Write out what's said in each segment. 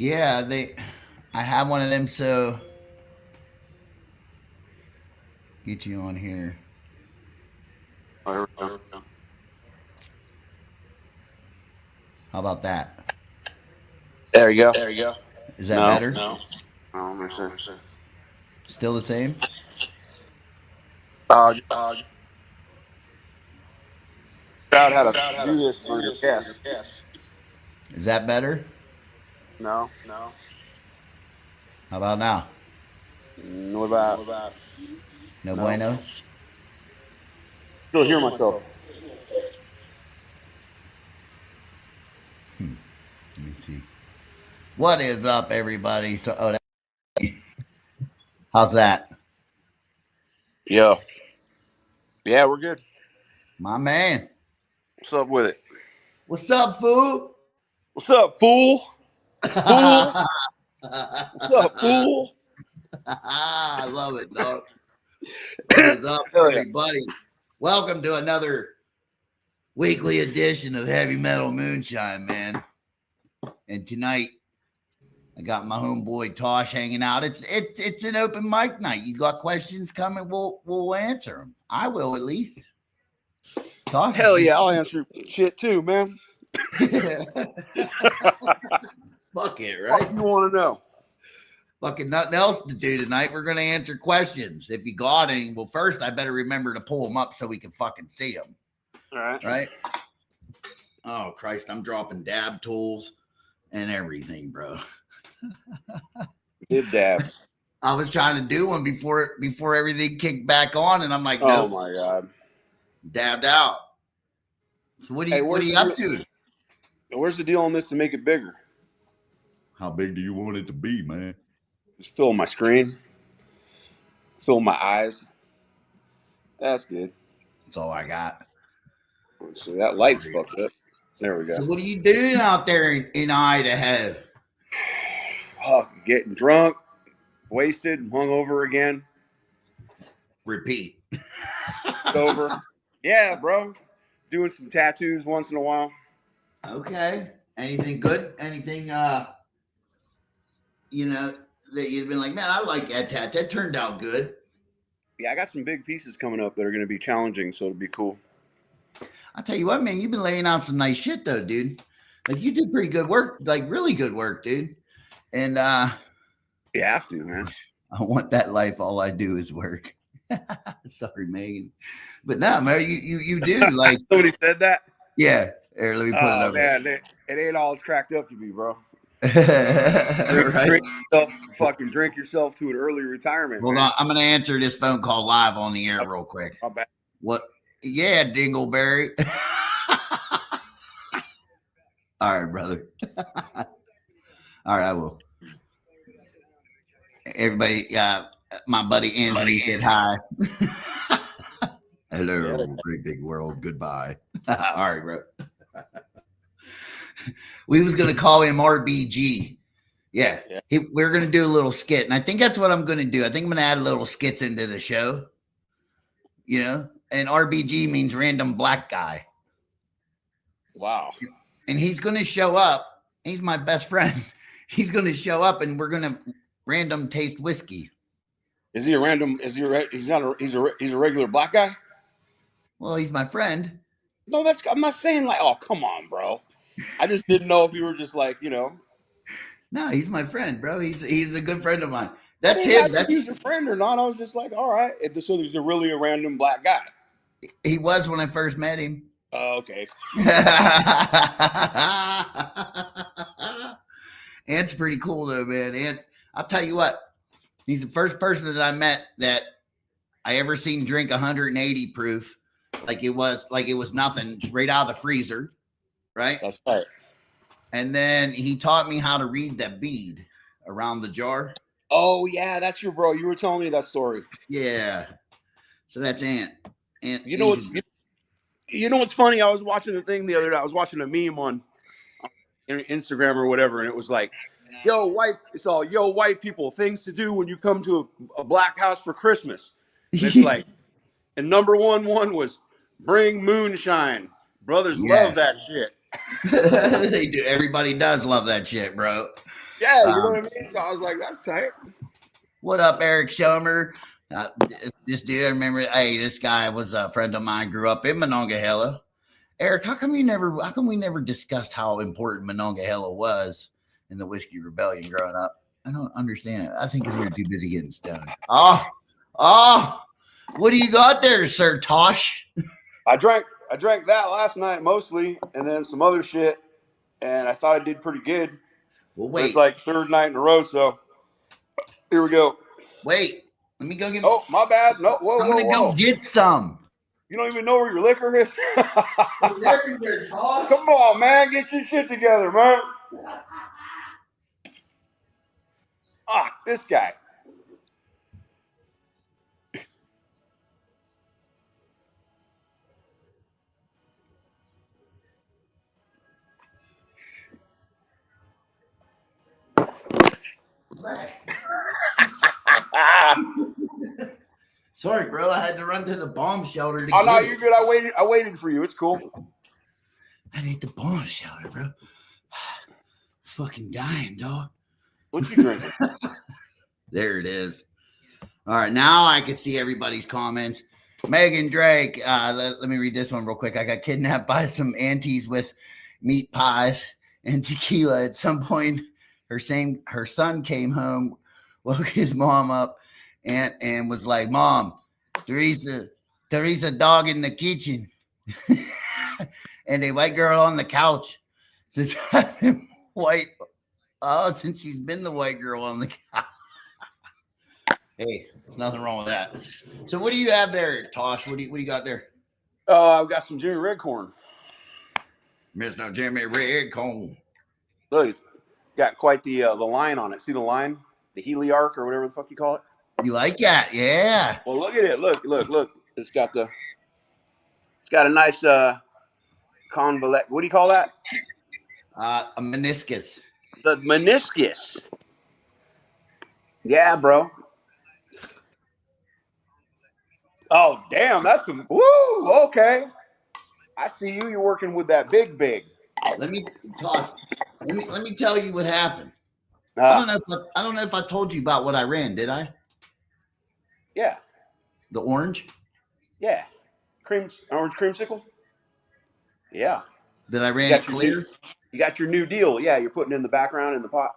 Yeah, I have one of them, so get you on here. Oh, here we go. How about that? There you go. Is that No. better? Oh, let me see. Still the same? Uh, out how to do this for your guests. Is that better? No. How about now? What about? No No. bueno? Still hear myself. Let me see. What is up, everybody? How's that? Yeah. Yeah, we're good. My man. What's up with it? What's up, fool? What's up, fool? Fool? I What's up, fool? love it, dog. What is up, Hell yeah. everybody? Welcome to another weekly edition of Heavy Metal Moonshine, man. And tonight, I got my homeboy Tosh hanging out. It's an open mic night. You got questions coming? We'll answer them. I will at least. Tosh, Hell yeah, I'll answer shit too, man. fuck it, What right? do you want to know? Fucking nothing else to do tonight. We're gonna answer questions. If you got any, well, first I better remember to pull them up so we can fucking see them. All right. Right? Oh Christ, I'm dropping dab tools and everything, bro. Did dab. I was trying to do one before everything kicked back on, and I'm like, Oh nope, my god. dabbed out. So what Hey, are where's you the up deal? to? Where's the deal on this to make it bigger? How big do you want it to be, man? Just fill my screen, fill my eyes. That's good. That's all I got. Let's see, that light's fucked up. There we So go. what are you doing out there in Idaho? Oh, getting drunk, wasted, hungover again. Repeat. Sober. Yeah, bro. Doing some tattoos once in a while. Okay. Anything good? Anything you know, that you'd been like, man, I like that tat. That turned out good. Yeah, I got some big pieces coming up that are going to be challenging, so it'll be cool. I'll tell you what, man, you've been laying out some nice shit though, dude. Like you did pretty good work, like really good work, dude. And You have to, man. I want that life. All I do is work. Sorry, Megan. But no, man, you do like Somebody said that? yeah. Here, let me put it Oh, up. man. It ain't all it's cracked up to be, bro. Right. Drink yourself to an early retirement, Hold man. on. I'm gonna answer this phone call live on the air real quick. I'll bet. What? Yeah, Dingleberry. All right, brother. All right, I will. Everybody, my buddy Anthony said hi. Hello, Yeah. great big world. Goodbye. All right, bro. We was gonna call him RBG. Yeah, we're gonna do a little skit, and I think that's what I'm gonna do. I think I'm gonna add a little skits into the show. You know, and RBG means random black guy. Wow. And he's gonna show up. He's my best friend. He's gonna show up, and we're gonna random taste whiskey. Is he a random? Is he? He's not. He's a regular black guy. Well, he's my friend. No, that's. I'm not saying like. Oh, come on, bro. I just didn't know if you were just like, you know. No, he's my friend, bro. He's a good friend of mine. That's I him. didn't ask if he's your friend or not. I was just like, all right. So he's really a random black guy. He was when I first met him. Oh, okay. Ant's pretty cool though, man. Ant, I'll tell you what, he's the first person that I met that I ever seen drink 180 proof, like it was nothing, right out of the freezer, right? That's right. And then he taught me how to read that bead around the jar. Oh yeah, that's your bro. You were telling me that story. Yeah. So that's Ant. Ant. You know what's funny? I was watching the thing the other day. I was watching a meme on Instagram or whatever, and it was like, yo white people, things to do when you come to a black house for Christmas. And it's like, and number one was bring moonshine. Brothers love that shit. They do. Everybody does love that shit, bro. Yeah, you know Um, what I mean? So I was like, that's tight. what up, Eric Schomer? This dude, I remember. Hey, this guy was a friend of mine. Grew up in Monongahela. Eric, how come we never discussed how important Monongahela was in the Whiskey Rebellion growing up? I don't understand it. I think because we were too busy getting stoned. Oh, what do you got there, Sir Tosh? I drank that last night mostly, and then some other shit, and I thought I did pretty good. Well, But it's wait, like third night in a row, so here we go. wait. Let me go get. Oh, my bad. No, whoa, I'm whoa, gonna go whoa. get some. You don't even know where your liquor is? It's everywhere, Tosh. Come on, man. Get your shit together, man. Ah, this guy. Sorry, bro. I had to run to the bomb shelter to Oh, no, get you're it. good. I waited for you. It's cool. I need the bomb shelter, bro. Fucking dying, dog. What you drinking? There it is. All right, now I can see everybody's comments. Megan Drake, let me read this one real quick. I got kidnapped by some aunties with meat pies and tequila. At some point, her son came home, woke his mom up, and was like, "Mom, Teresa, dog in the kitchen, and a white girl on the couch." Since I've been white, since she's been the white girl on the couch. Hey, there's nothing wrong with that. So, what do you have there, Tosh? What do you got there, Oh, I've got some Jimmy Redcorn. Mr. Jimmy Redcorn? Look, it's got quite the line on it. See the line, the heliarch or whatever the fuck you call it. You like that? Yeah. Well, look at it. Look. It's got a nice convolute. What do you call that? A meniscus. The meniscus. Yeah, bro. Oh, damn. That's some. Woo. Okay. I see you. You're working with that big. Let me Tosh. Let me tell you what happened. I don't know if I told you about what I ran. Did I? Yeah. The orange. Yeah. Orange creamsicle. Yeah. That I ran it clear. You got your new deal. Yeah, you're putting in the background in the pot.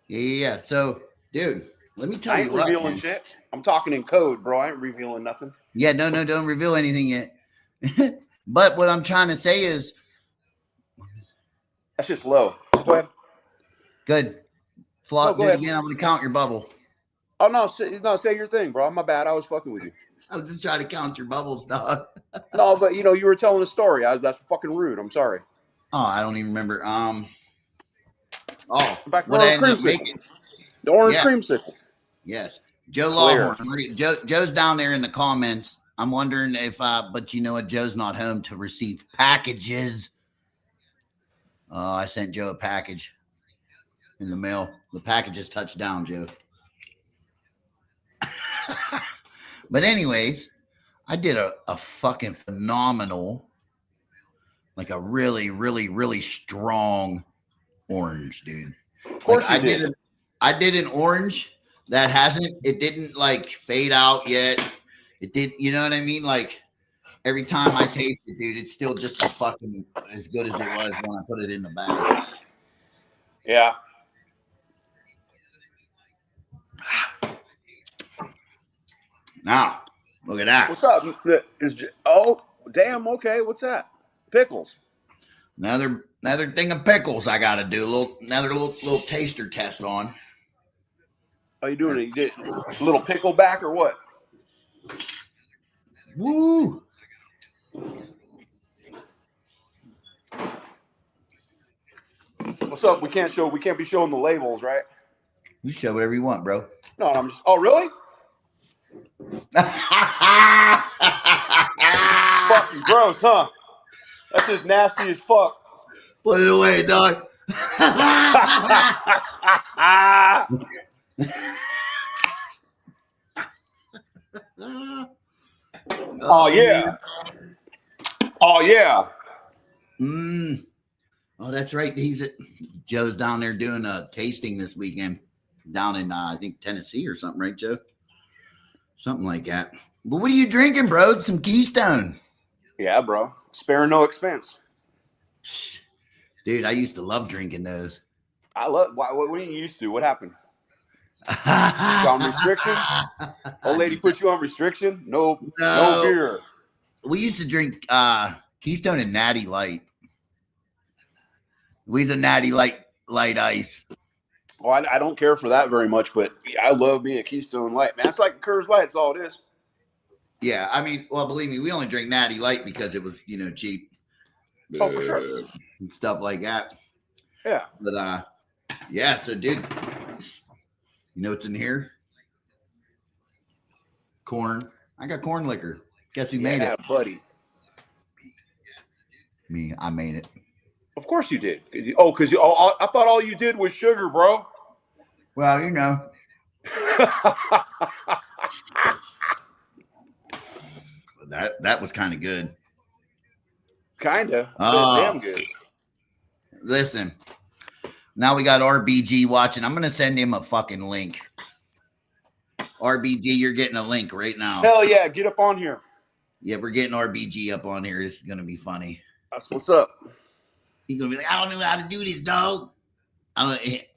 Yeah. So, dude, let me tell I you ain't what. revealing Man. shit. I'm talking in code, bro. I ain't revealing nothing. Yeah, no, don't reveal anything yet. But what I'm trying to say is, That's just low. Go ahead. good. No, Do it again. I'm going to count your bubble. Oh no, say your thing, bro. My bad. I was fucking with you. I was just trying to count your bubbles, dog. No, but you were telling a story. That's fucking rude. I'm sorry. Oh, I don't even remember. Back to what I ended up making. The orange creamsicle. Yes, Joe Clear. Lawhorn. Joe's down there in the comments. I'm wondering if, but you know what? Joe's not home to receive packages. I sent Joe a package in the mail. The package has touched down, Joe. But anyways, I did a fucking phenomenal, like a really, really, really strong orange, dude. Of course you did. I did an orange that it didn't like fade out yet. It did, you know what I mean? Like every time I taste it, dude, it's still just as fucking as good as it was when I put it in the bag. Yeah. Now, look at that. What's up? Oh, damn. Okay. What's that? Pickles. Another thing of pickles I got to do. Another little taster test on. Are you doing it? You did a little pickleback or what? Woo! What's up? We can't be showing the labels, right? You show whatever you want, bro. No, I'm just. Oh, really? Fucking gross, huh? That's just nasty as fuck. Put it away, dog. Oh yeah. Oh yeah. Oh, that's right. Joe's down there doing a tasting this weekend down in I think Tennessee or something, right, Joe? Something like that. But what are you drinking, bro? It's some Keystone. Yeah, bro. Sparing no expense. Dude, I used to love drinking those. I love. What are you used to? What happened? You on restriction? Old lady put you on restriction? No beer. We used to drink Keystone and Natty Light. We the Natty Light ice. Well, I don't care for that very much, but I love me a Keystone Light, man. It's like a Coors Light. That's all it is. Yeah, I mean, well, believe me, we only drink Natty Light because it was, cheap. Oh, for sure. And stuff like that. Yeah. But yeah, so dude, you know what's in here? Corn. I got corn liquor. Guess who made it? Buddy. Me, I made it. Of course you did. Because I thought all you did was sugar, bro. Well, you know. that was kind of good. Kinda. Damn good. Listen. Now we got RBG watching. I'm gonna send him a fucking link. RBG, you're getting a link right now. Hell yeah, get up on here. Yeah, we're getting RBG up on here. This is gonna be funny. That's what's up. He's gonna be like, I don't know how to do this, dog. I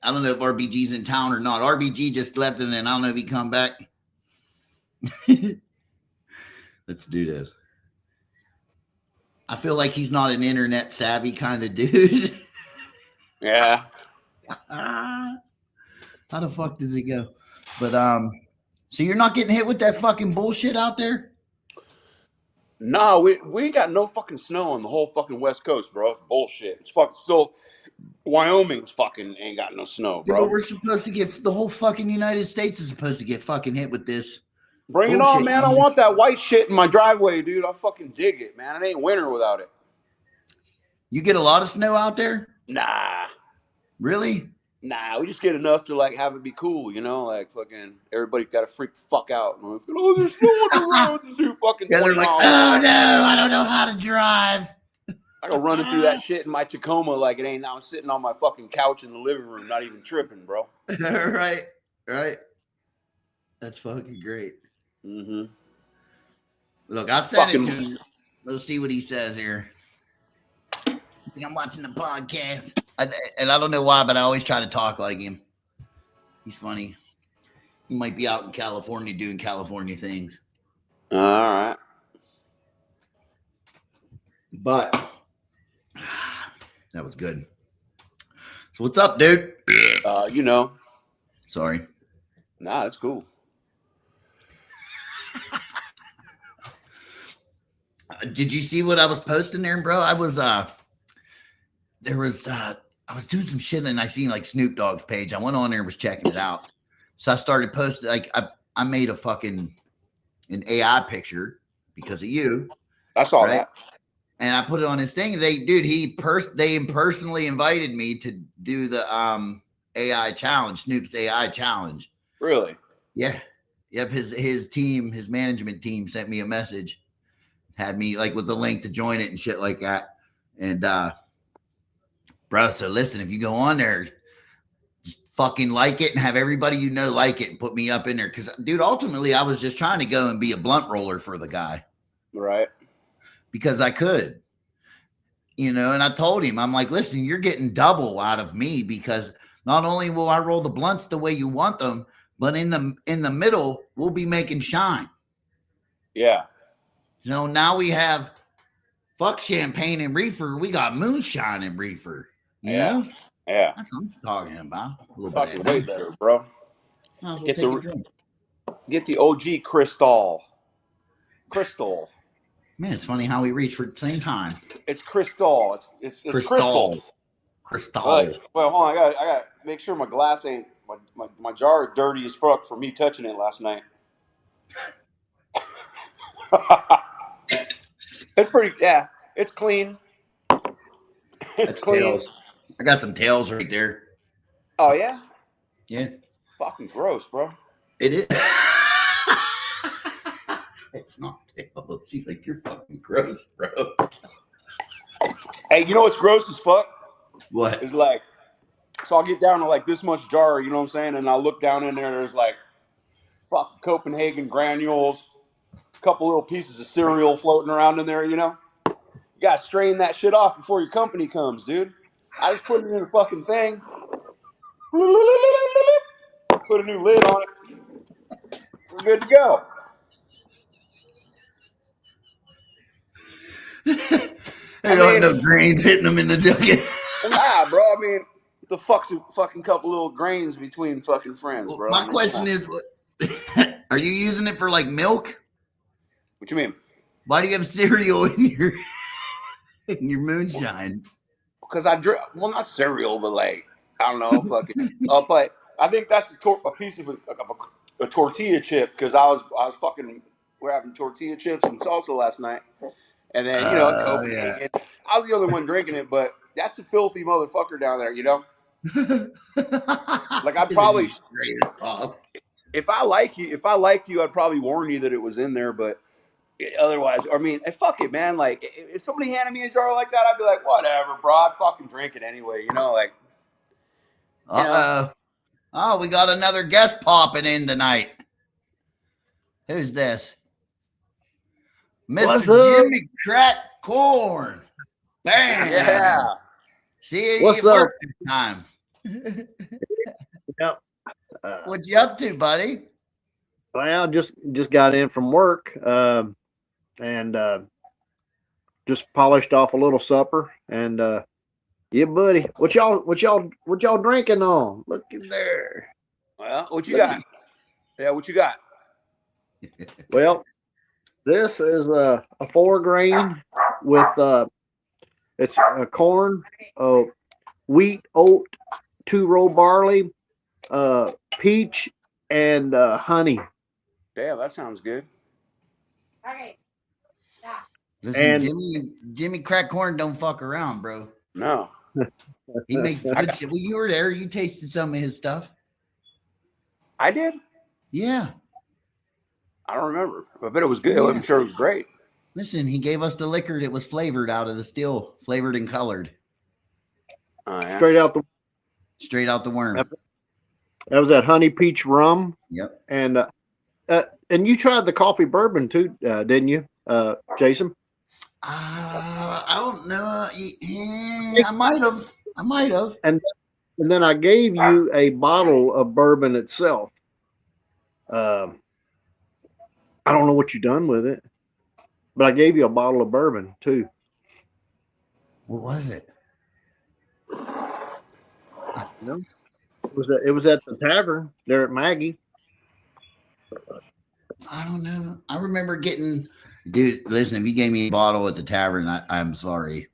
don't know if RBG's in town or not. RBG just left, and then I don't know if he come back. Let's do this. I feel like he's not an internet savvy kind of dude. Yeah. How the fuck does it go? But so you're not getting hit with that fucking bullshit out there? No, we ain't got no fucking snow on the whole fucking West Coast, bro. It's bullshit. It's fucking still Wyoming's fucking ain't got no snow, bro. Yeah, we're supposed to get the whole fucking United States is supposed to get fucking hit with this. Bring it on, man. I want that white shit in my driveway, dude. I fucking dig it, man. It ain't winter without it. You get a lot of snow out there? Nah. Really? Nah, we just get enough to like have it be cool, like fucking everybody got to freak the fuck out. Oh, there's snow on the road to do fucking. Yeah, they're like, oh no, I don't know how to drive. I go running through that shit in my Tacoma like it ain't. I'm sitting on my fucking couch in the living room, not even tripping, bro. Right. That's fucking great. Mm-hmm. Look, I'll send it to him. Let's see what he says here. I'm watching the podcast. And I don't know why, but I always try to talk like him. He's funny. He might be out in California doing California things. All right. But that was good. So what's up, dude? Sorry. Nah, that's cool. Did you see what I was posting there, bro? I was I was doing some shit and I seen like Snoop Dogg's page. I went on there and was checking it out. So I started posting, like I made an AI picture because of you. I saw that. And I put it on his thing. They personally invited me to do the AI challenge, Snoop's AI challenge. Really? Yeah. Yep. His team, his management team sent me a message, had me like with the link to join it and shit like that. And bro, so listen, if you go on there, just fucking like it and have everybody like it and put me up in there. Because, dude, ultimately, I was just trying to go and be a blunt roller for the guy. Right. Because I could. And I told him, I'm like, listen, you're getting double out of me because not only will I roll the blunts the way you want them, but in the middle, we'll be making shine. Yeah. Now we have fuck champagne and reefer. We got moonshine and reefer. You know? Yeah. That's what I'm talking about. Fucking way better, bro. Get the OG Crystal. Man, it's funny how we reach for the same time. It's Crystal. It's Crystal. Crystal. Well, hold on. I got to make sure my glass ain't my jar is dirty as fuck for me touching it last night. It's pretty. Yeah, it's clean. That's clean. Tails. I got some tails right there. Oh yeah. Yeah. Fucking gross, bro. It is. It's not tails. He's like, you're fucking gross, bro. Hey, you know what's gross as fuck? What? It's like, so I'll get down to like this much jar, you know what I'm saying? And I'll look down in there. There's like fucking Copenhagen granules, a couple little pieces of cereal floating around in there, you know? You gotta strain that shit off before your company comes, dude. I just put it in a fucking thing. Put a new lid on it. We're good to go. They don't have no grains hitting them in the nugget. Nah, bro. I mean, the fuck's a fucking couple little grains between fucking friends, bro. My question is, are you using it for like milk? What you mean? Why do you have cereal in your moonshine? Because I drink, well, not cereal, but like, I don't know, fucking. But I think that's a piece of a tortilla chip. Because I was fucking, we're having tortilla chips and salsa last night, and then Copenhagen. Yeah. I was the only one drinking it, but that's a filthy motherfucker down there, you know. Like I'd probably, if I like you, I'd probably warn you that it was in there, but otherwise, I mean, fuck it, man. Like, if somebody handed me a jar like that, I'd be like, whatever, bro. I'd fucking drink it anyway, you know? Like, Oh, we got another guest popping in tonight. Who's this? Mr. Jimmy Crack Corn. Bam. Yeah. See, What's you up? worked this time. Yep. What you up to, buddy? Well, just got in from work, and just polished off a little supper, and yeah, buddy. What y'all drinking on? Look in there. Well, what you got? Yeah, what you got? Well, this is a 4-grain with it's a corn, wheat, oat, 2-row barley, peach, and honey. Damn, that sounds good. Listen, And- Jimmy Crack Corn don't fuck around, bro. No. He makes good shit. Well, you were there. You tasted some of his stuff. I did? Yeah. I don't remember. I bet it was good. I'm sure it was great. Listen, he gave us the liquor that was flavored out of the still, flavored and colored. Yeah. Straight out the worm. That was that honey peach rum. Yep. And you tried the coffee bourbon too, didn't you, Jason? I don't know. I might have. And then I gave you a bottle of bourbon itself. I don't know what you done with it, but I gave you a bottle of bourbon too. What was it? No, it was at the tavern there at Maggie. I don't know. I remember getting, dude. Listen, if you gave me a bottle at the tavern, I'm sorry.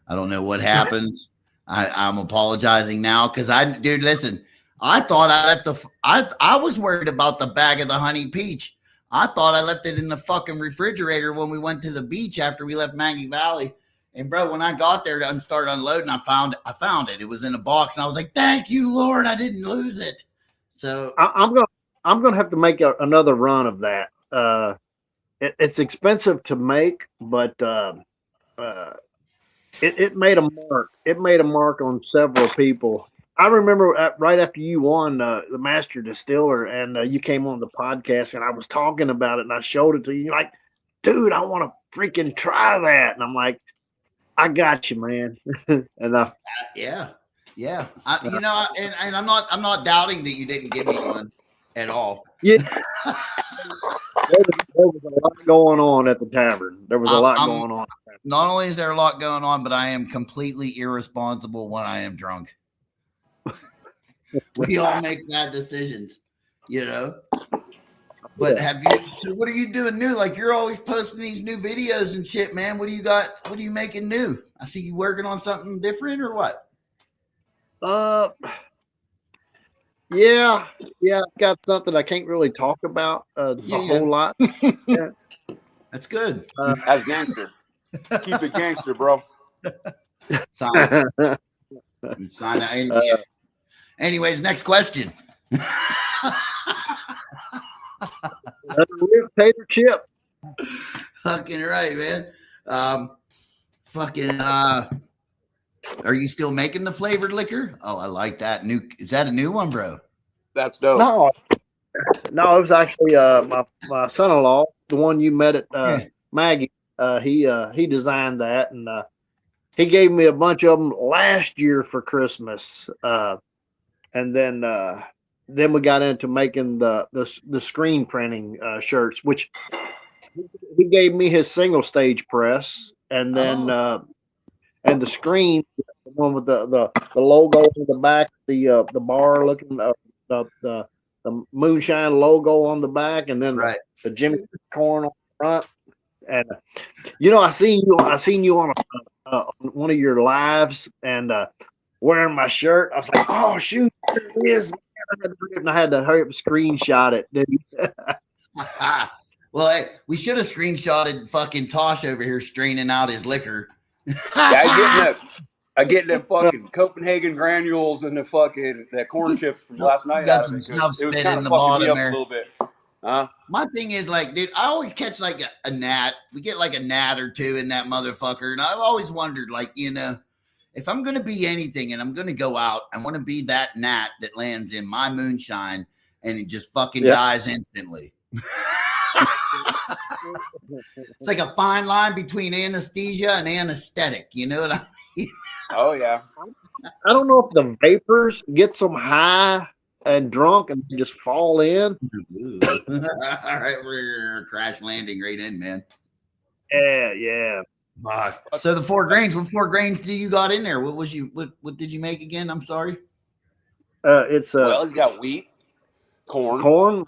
I don't know what happened. I'm apologizing now because dude, listen. I thought I left I was worried about the bag of the honey peach. I thought I left it in the fucking refrigerator when we went to the beach after we left Maggie Valley. And bro, when I got there to start unloading, I found it. It was in a box, and I was like, "Thank you, Lord, I didn't lose it." So I'm gonna have to make another run of that. It's expensive to make, but it made a mark. It made a mark on several people. I remember right after you won the Master Distiller, and you came on the podcast, and I was talking about it, and I showed it to you. You're like, dude, I want to freaking try that, and I'm like, I got you, man. And yeah. And I'm not doubting that you didn't give me one at all. Yeah. There was a lot going on at the tavern. There was a lot going on. Not only is there a lot going on, but I am completely irresponsible when I am drunk. We all make bad decisions, you know. But so what are you doing new? Like, you're always posting these new videos and shit, man. What do you got? What are you making new? I see you working on something different or what? Yeah, got something I can't really talk about a whole lot. Yeah. That's good. That's gangster. Keep it gangster, bro. Sign it. Anyways, next question. Tater chip. Fucking right, man. Are you still making the flavored liquor? Oh, I like that. Is that a new one, bro? That's dope. No, no, it was actually my son-in-law, the one you met at Yeah. Maggie. He designed that, and he gave me a bunch of them last year for Christmas. And then we got into making the screen printing shirts, which he gave me his single stage press, and then and the screen, the one with the logo on the back, the bar looking the moonshine logo on the back, and then Right. the Jimmy Corn on the front. And I seen you on one of your lives and wearing my shirt. I was like, oh shoot, there it is. And I had to hurry up and screenshot it, dude. Well, hey, we should have screenshotted fucking Tosh over here straining out his liquor. Yeah, I get them fucking Copenhagen granules and that corn chips from last night Got out of it. some stuff It was spit kind in of the fucking me bottom up there. a little bit. Huh? My thing is like, dude, I always catch like a gnat. We get like a gnat or two in that motherfucker. And I've always wondered, like, if I'm going to be anything and I'm going to go out, I want to be that gnat that lands in my moonshine and it just fucking dies instantly. It's like a fine line between anesthesia and anesthetic. You know what I mean? Oh, yeah. I don't know if the vapors get some high and drunk and just fall in. All right, we're crash landing right in, man. Yeah. So the 4 grains. What 4 grains do you got in there? What did you make again? I'm sorry. It's Well, it's got wheat, corn,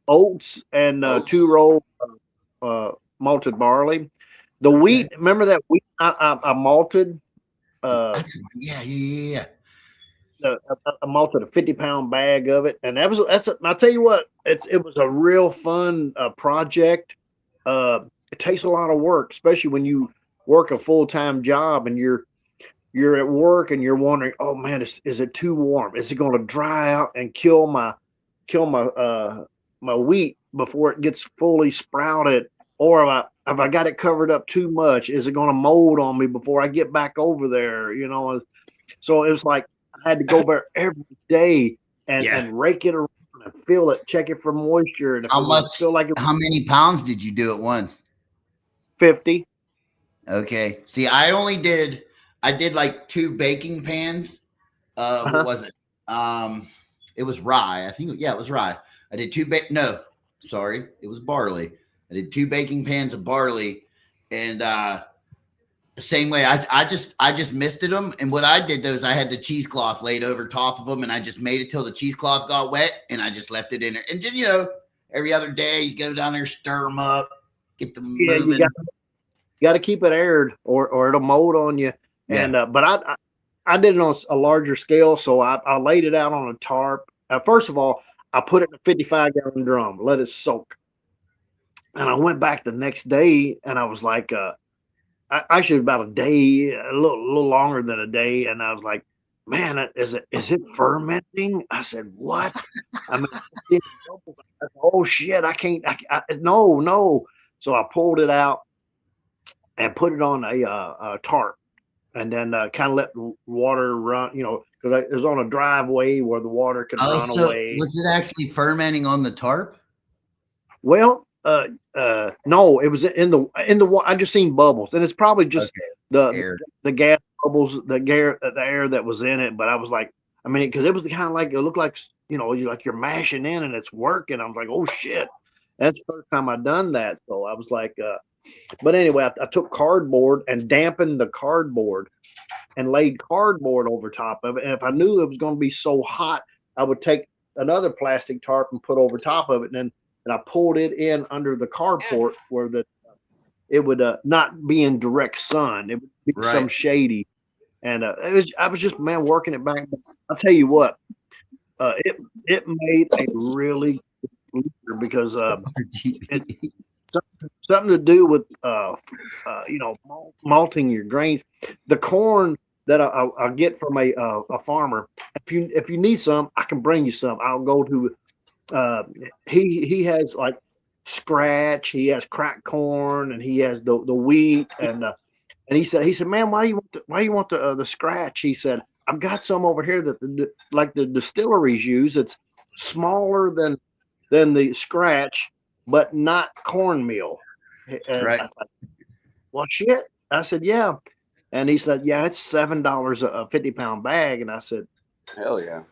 oats, and 2-roll malted barley. The wheat, remember that wheat I malted? Yeah. I malted a 50-pound bag of it, and I'll tell you what, it was a real fun project. It takes a lot of work, especially when you work a full-time job and you're at work and you're wondering, oh man, is it too warm? Is it going to dry out and kill my wheat before it gets fully sprouted? Or if I got it covered up too much, is it going to mold on me before I get back over there? So it was like I had to go there every day and rake it around and feel it, check it for moisture. And how many pounds did you do at once? 50. Okay. See, I did like 2 baking pans. What was it? It was rye. I think, it was rye. I did 2 it was barley. I did 2 baking pans of barley, and the same way I just misted them. And what I did though is I had the cheesecloth laid over top of them, and I just made it till the cheesecloth got wet, and I just left it in there. And just, every other day you go down there, stir them up, get them moving. You got to keep it aired, or it'll mold on you. Yeah. And but I did it on a larger scale, so I laid it out on a tarp. First of all, I put it in a 55-gallon drum, let it soak. And I went back the next day, and I was like, actually about a day, a little longer than a day, and I was like, man, is it fermenting? I said, what? I mean, oh shit, I can't. No. So I pulled it out and put it on a tarp, and then kind of let the water run, because it was on a driveway where the water could run away. Was it actually fermenting on the tarp? Well, no, it was in the I just seen bubbles, and it's probably just the gas bubbles, the air that was in it. But I was like, I mean, because it was kind of like, it looked like, you're mashing in and it's working. I was like, oh shit, that's the first time I've done that. So I was like, but anyway, I took cardboard and dampened the cardboard and laid cardboard over top of it. And if I knew it was going to be so hot, I would take another plastic tarp and put over top of it, and I pulled it in under the carport where it would not be in direct sun. It would be some shady. And I was just, man, working it back. I'll tell you what, it made a really good liquor because something to do with malting your grains. The corn that I'll get from a farmer. If you need some, I can bring you some. I'll go to. He has like scratch. He has cracked corn, and he has the wheat, and And he said, man, why do you want the scratch? He said, I've got some over here that like the distilleries use. It's smaller than the scratch, but not cornmeal. And Right. I thought, well, shit. I said, yeah. And he said, yeah, it's $7 a 50-pound bag. And I said, Hell yeah.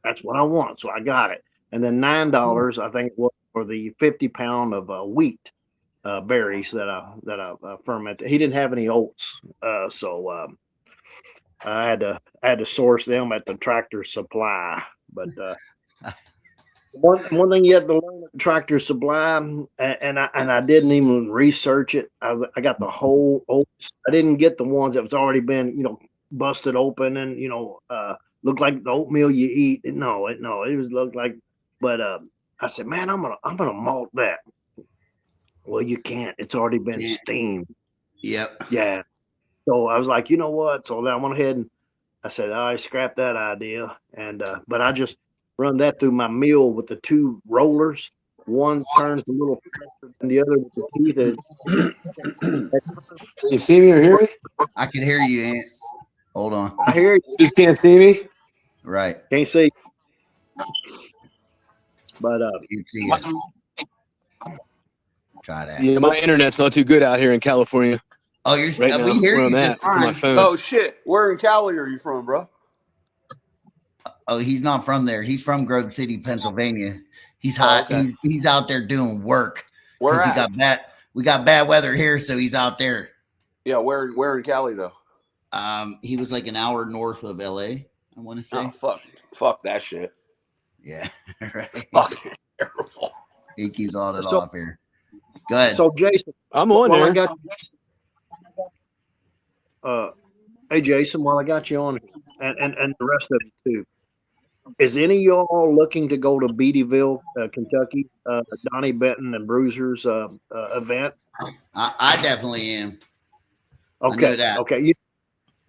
that's what I want. So I got it. And then $9, I think, was for the 50-pound of wheat berries that I fermented. He didn't have any oats, so I had to source them at the Tractor Supply. But one thing you have to learn at Tractor Supply, and I didn't even research it. I got the whole oats. I didn't get the ones that was already been busted open and looked like the oatmeal you eat. No, it was looked like. But I said, man, I'm gonna malt that. Well, you can't. It's already been steamed. Yep. Yeah. So I was like, you know what? So then I went ahead and I said, I scrapped that idea. And but I just run that through my mill with the two rollers. One turns a little faster than the other with the teeth. Can you see me or hear me? I can hear you, Ant. Hold on. I hear you. Just can't see me. Right. Can't see. But You can see it. Try that. Yeah, my internet's not too good out here in California. Oh, you're Right now, we hear where you I'm just at for my fine. phone. Oh shit. Where in Cali are you from, bro? Oh, he's not from there. He's from Grove City, Pennsylvania. He's Oh, hot. okay. He's out there doing work. Where 'Cause at? we got bad weather here, so he's out there. Yeah, where in Cali though? He was like an hour north of LA, I want to say. Oh fuck that shit. Yeah. Right. Fucking terrible. He keeps on and So- off here. Go ahead. so Jason, I'm on while I there. got hey Jason, while I got you on, and the rest of it too, is any of y'all looking to go to Beattyville, Kentucky, Donnie Benton and Bruiser's event? I definitely am. Okay, know that. okay.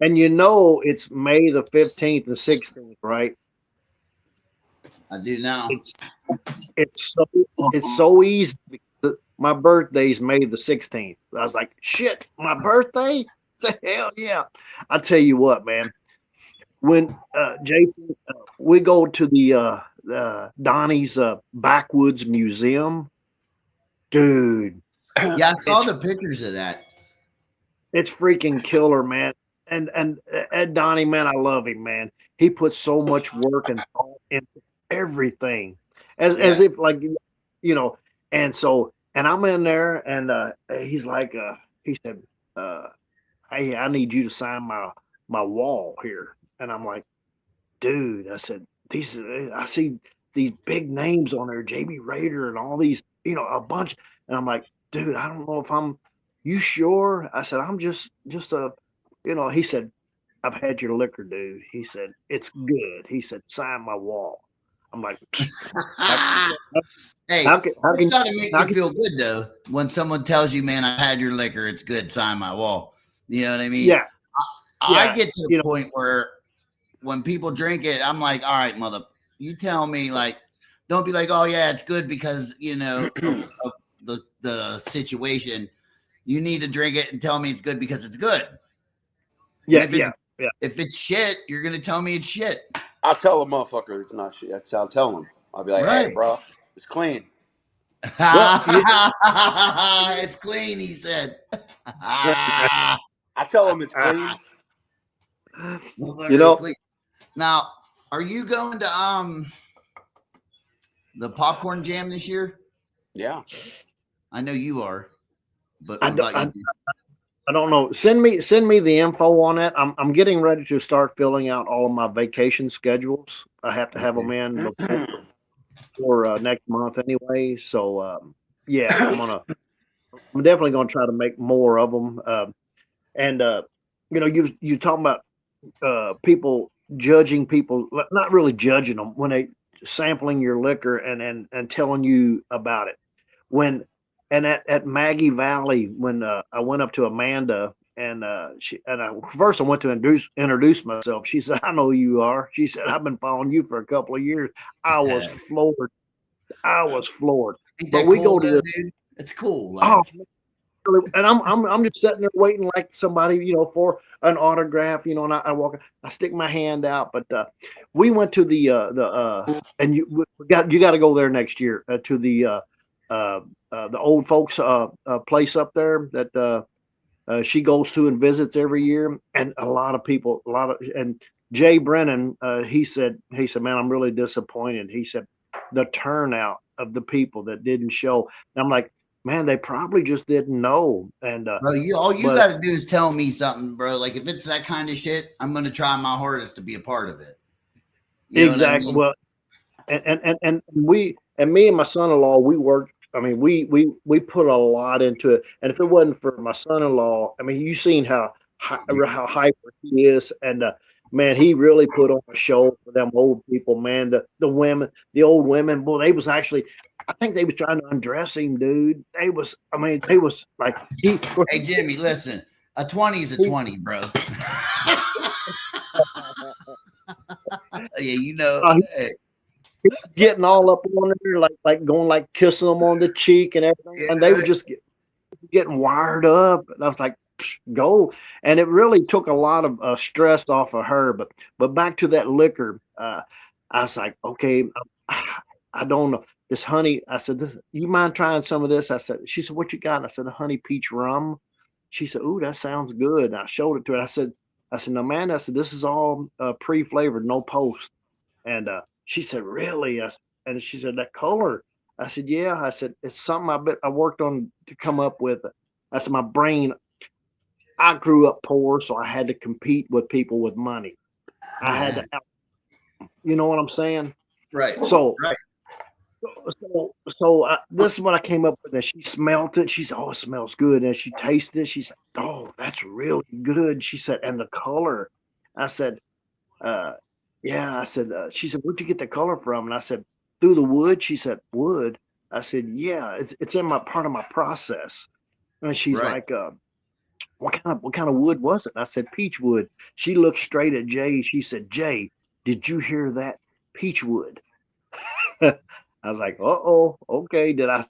And it's May the 15th and 16th, right? I do now. It's so easy. My birthday's May the 16th. I was like, shit, my birthday? Say hell yeah. I tell you what, man. When Jason, we go to the Donnie's Backwoods Museum, dude. Yeah, I saw the pictures of that. It's freaking killer, man. And Ed Donnie, man, I love him, man. He puts so much work and thought into everything, as if like and I'm in there, and he's like, he said, hey, I need you to sign my wall here, and I'm like, dude, I said, I see these big names on there, JB Raider and all these, a bunch, and I'm like, dude, I don't know if you sure? I said, I'm just a, he said, I've had your liquor, dude. He said, it's good. He said, sign my wall. I'm like, Hey, how can it's got to make you feel good though. When someone tells you, man, I had your liquor, it's good, sign my wall. You know what I mean? yeah. I get to the point where when people drink it, I'm like, all right, mother, you tell me, like, don't be like, oh yeah, it's good because of the situation. You need to drink it and tell me it's good because it's good. Yeah, If it's shit, you're gonna tell me it's shit. I'll tell a motherfucker it's not shit. I'll tell him. I'll be like, hey, Right. bro, it's clean. It's clean, he said. I tell him it's clean. Now, are you going to the popcorn jam this year? Yeah. I know you are, but I what about you? I don't know. Send me the info on that. I'm getting ready to start filling out all of my vacation schedules. I have to have them in for next month anyway. So yeah, I'm definitely gonna try to make more of them. You talking about people judging people, not really judging them when they sampling your liquor and telling you about it. And at Maggie Valley, when I went up to Amanda and first I went to introduce myself. She said, I know who you are. She said, I've been following you for a couple of years. I was floored. Ain't But that we cool, go to though, this. dude? It's cool. Like, and I'm just sitting there waiting like somebody, for an autograph, and I walk, I stick my hand out. But we went to and you got to go there next year to the old folks place up there that she goes to and visits every year, and a lot of people, and Jay Brennan, he said, man, I'm really disappointed. He said the turnout of the people that didn't show. And I'm like, man, they probably just didn't know. And bro, all you got to do is tell me something, bro. Like if it's that kind of shit, I'm gonna try my hardest to be a part of it. You exactly. know what I mean? Well, and me and my son-in-law, we worked. I mean, we put a lot into it. And if it wasn't for my son-in-law, I mean, you seen how hyper he is, and man, he really put on a show for them old people. Man, the women, the old women, boy, they was actually. I think they was trying to undress him, dude. They was like Hey Jimmy, listen, a 20 is a 20, bro. Yeah, hey. Getting all up on there, like going like kissing them on the cheek and everything, and they were just getting wired up. And I was like, go. And it really took a lot of stress off of her. But back to that liquor, I was like, okay, I don't know. This honey, I said, you mind trying some of this? She said, what you got? I said, a honey peach rum. She said, ooh, that sounds good. And I showed it to her. I said, no, man, I said, this is all pre-flavored, no post. And she said, really? And she said, that color. I said, yeah. I said, it's something I worked on to come up with. I said, my brain, I grew up poor, so I had to compete with people with money. I had to, you know what I'm saying? Right. So, right. So this is what I came up with. And she smelled it. She said, oh, it smells good. And she tasted it. She said, oh, that's really good. She said, and the color. I said, yeah. I said, she said, where'd you get the color from? And I said, through the wood. She said, wood. I said, yeah, it's in my part of my process. And she's like, what kind of wood was it? And I said, peach wood. She looked straight at Jay. She said, Jay, did you hear that? Peach wood. I was like, uh-oh, okay. Did I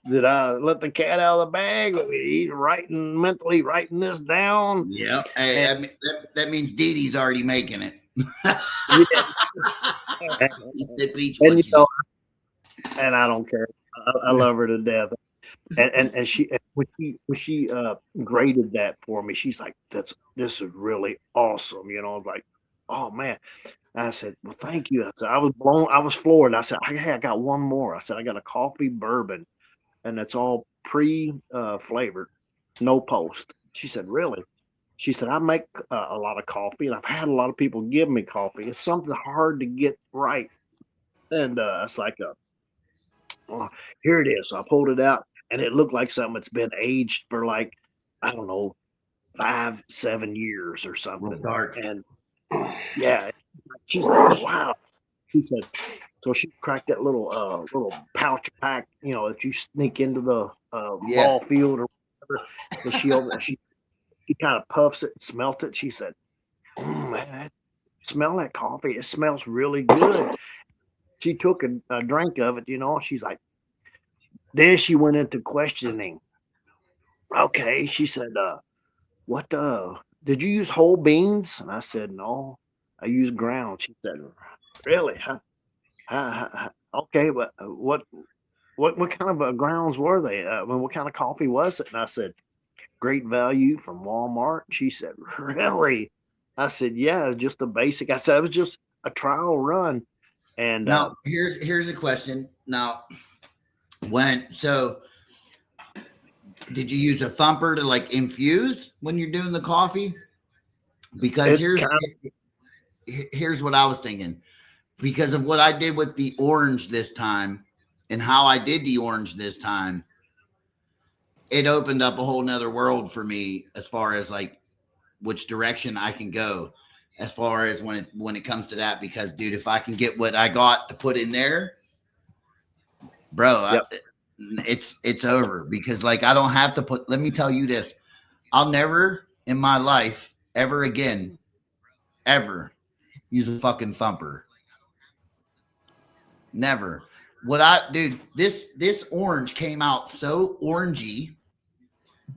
let the cat out of the bag? He's mentally writing this down. Yeah. Hey, that means Dee Dee's already making it. Yeah. And I don't care. I love her to death. And she when she graded that for me, she's like, this is really awesome. I was like, oh man. I said, well, thank you. I said, I was floored. I said, hey, I got one more. I said, I got a coffee bourbon, and it's all flavored, no post. She said, really? She said, I make a lot of coffee, and I've had a lot of people give me coffee. It's something hard to get right. And it's like, here it is. So I pulled it out, and it looked like something that's been aged for like, I don't know, 5-7 years or something. Real dark. And yeah. She's like, wow. She said, so she cracked that little pouch pack, that you sneak into the ball field or whatever. And she kind of puffs it and smelt it. She said, man, smell that coffee. It smells really good. She took a drink of it, she's like, then she went into questioning. Okay. She said, what did you use whole beans? And I said, no. I use ground. She said, really? Okay, but what kind of grounds were they? What kind of coffee was it? And I said, Great Value from Walmart. She said, really? I said, yeah, just the basic. I said, it was just a trial run. And now here's a question. Now, did you use a thumper to like infuse when you're doing the coffee? Because here's what I was thinking. Because of what I did with the orange this time and how I did the orange this time, it opened up a whole nother world for me as far as like which direction I can go as far as when it comes to that. Because dude, if I can get what I got to put in there, bro, it's over. Because like I don't have to put, let me tell you this, I'll never in my life ever again use a fucking thumper. Never. Dude, this orange came out so orangey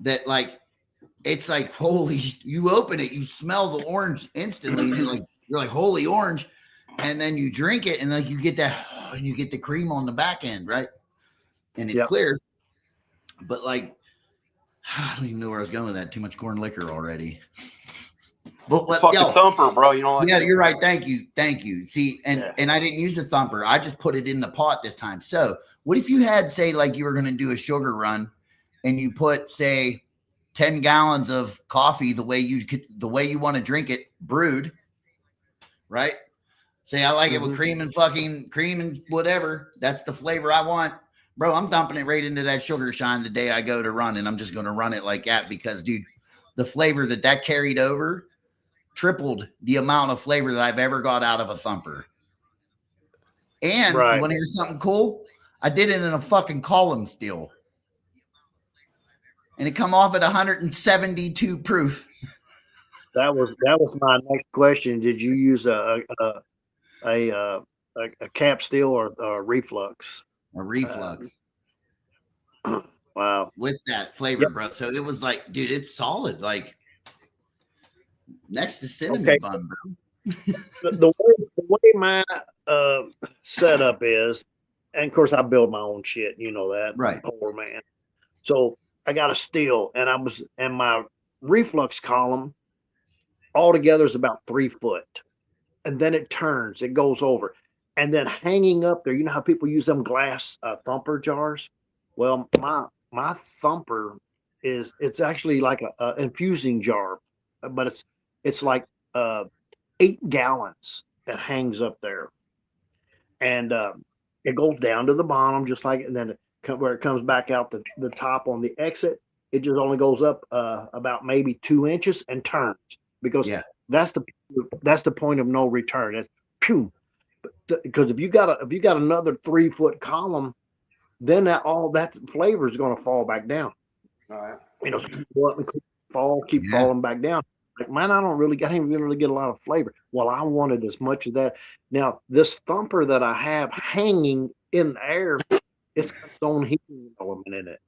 that like it's like holy. You open it, you smell the orange instantly, and you're like holy orange, and then you drink it, and like you get that, and you get the cream on the back end, right? And it's clear, but like I don't even know where I was going with that. Too much corn liquor already. But fucking thumper, bro. You know, like yeah, you're right. Thank you. See, and I didn't use a thumper. I just put it in the pot this time. So, what if you had, say, like you were going to do a sugar run, and you put, say, 10 gallons of coffee the way you want to drink it, brewed, right? Say I like it with cream and whatever. That's the flavor I want, bro. I'm dumping it right into that sugar shine the day I go to run, and I'm just going to run it like that because, dude, the flavor that carried over tripled the amount of flavor that I've ever got out of a thumper. And you want to hear something cool? I did it in a fucking column still. And it come off at 172 proof. That was my next question. Did you use a cap steel or a reflux? A reflux. Wow. With that flavor, bro. So it was like, dude, it's solid. Like next to cinnamon bun, bro. the way my setup is, and of course I build my own shit, you know that, right? Poor man. So I got a steel, and my reflux column altogether is about 3 foot, and then it turns, it goes over, and then hanging up there. You know how people use them glass thumper jars? Well, my thumper it's actually like a infusing jar, but it's like 8 gallons that hangs up there, and it goes down to the bottom just like, and then where it comes back out the top on the exit, it just only goes up about maybe 2 inches and turns, because that's the point of no return. It's pew, because if you got another 3 foot column, then all that flavor is going to fall back down. All right. You know, keep falling back down. Like, man, I don't really get a lot of flavor. Well, I wanted as much of that. Now, this thumper that I have hanging in the air, it's got its own heating element in it.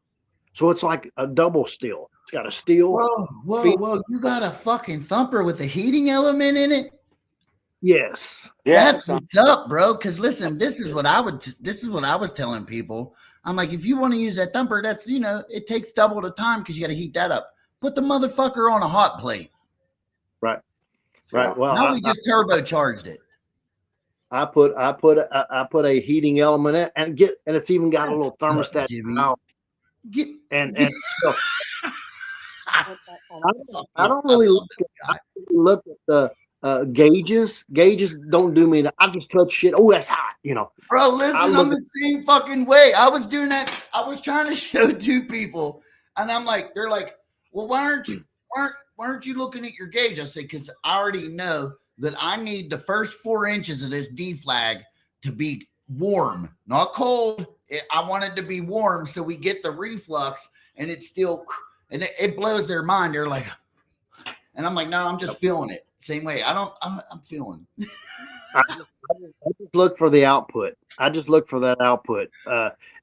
So it's like a double steel. It's got a steel. Whoa. You got a fucking thumper with a heating element in it? Yes. Yeah. That's what's up, bro. Because listen, this is what I was telling people. I'm like, if you want to use that thumper, that's, it takes double the time because you got to heat that up. Put the motherfucker on a hot plate. Right. Well, now we just turbocharged it. I put a heating element in it, and it's even got a little thermostat out. And so, I don't really look at the gauges. Gauges don't do me. I just touch shit. Oh, that's hot. Bro, listen, I'm the same fucking way. I was doing that. I was trying to show 2 people, and I'm like, they're like, well, why aren't you looking at your gauge? I said, because I already know that I need the first 4 inches of this D flag to be warm, not cold. I want it to be warm so we get the reflux, and it's still, and it blows their mind. They're like, and I'm like, no, I'm just feeling it. Same way. I'm feeling. I just look for the output. I just look for that output.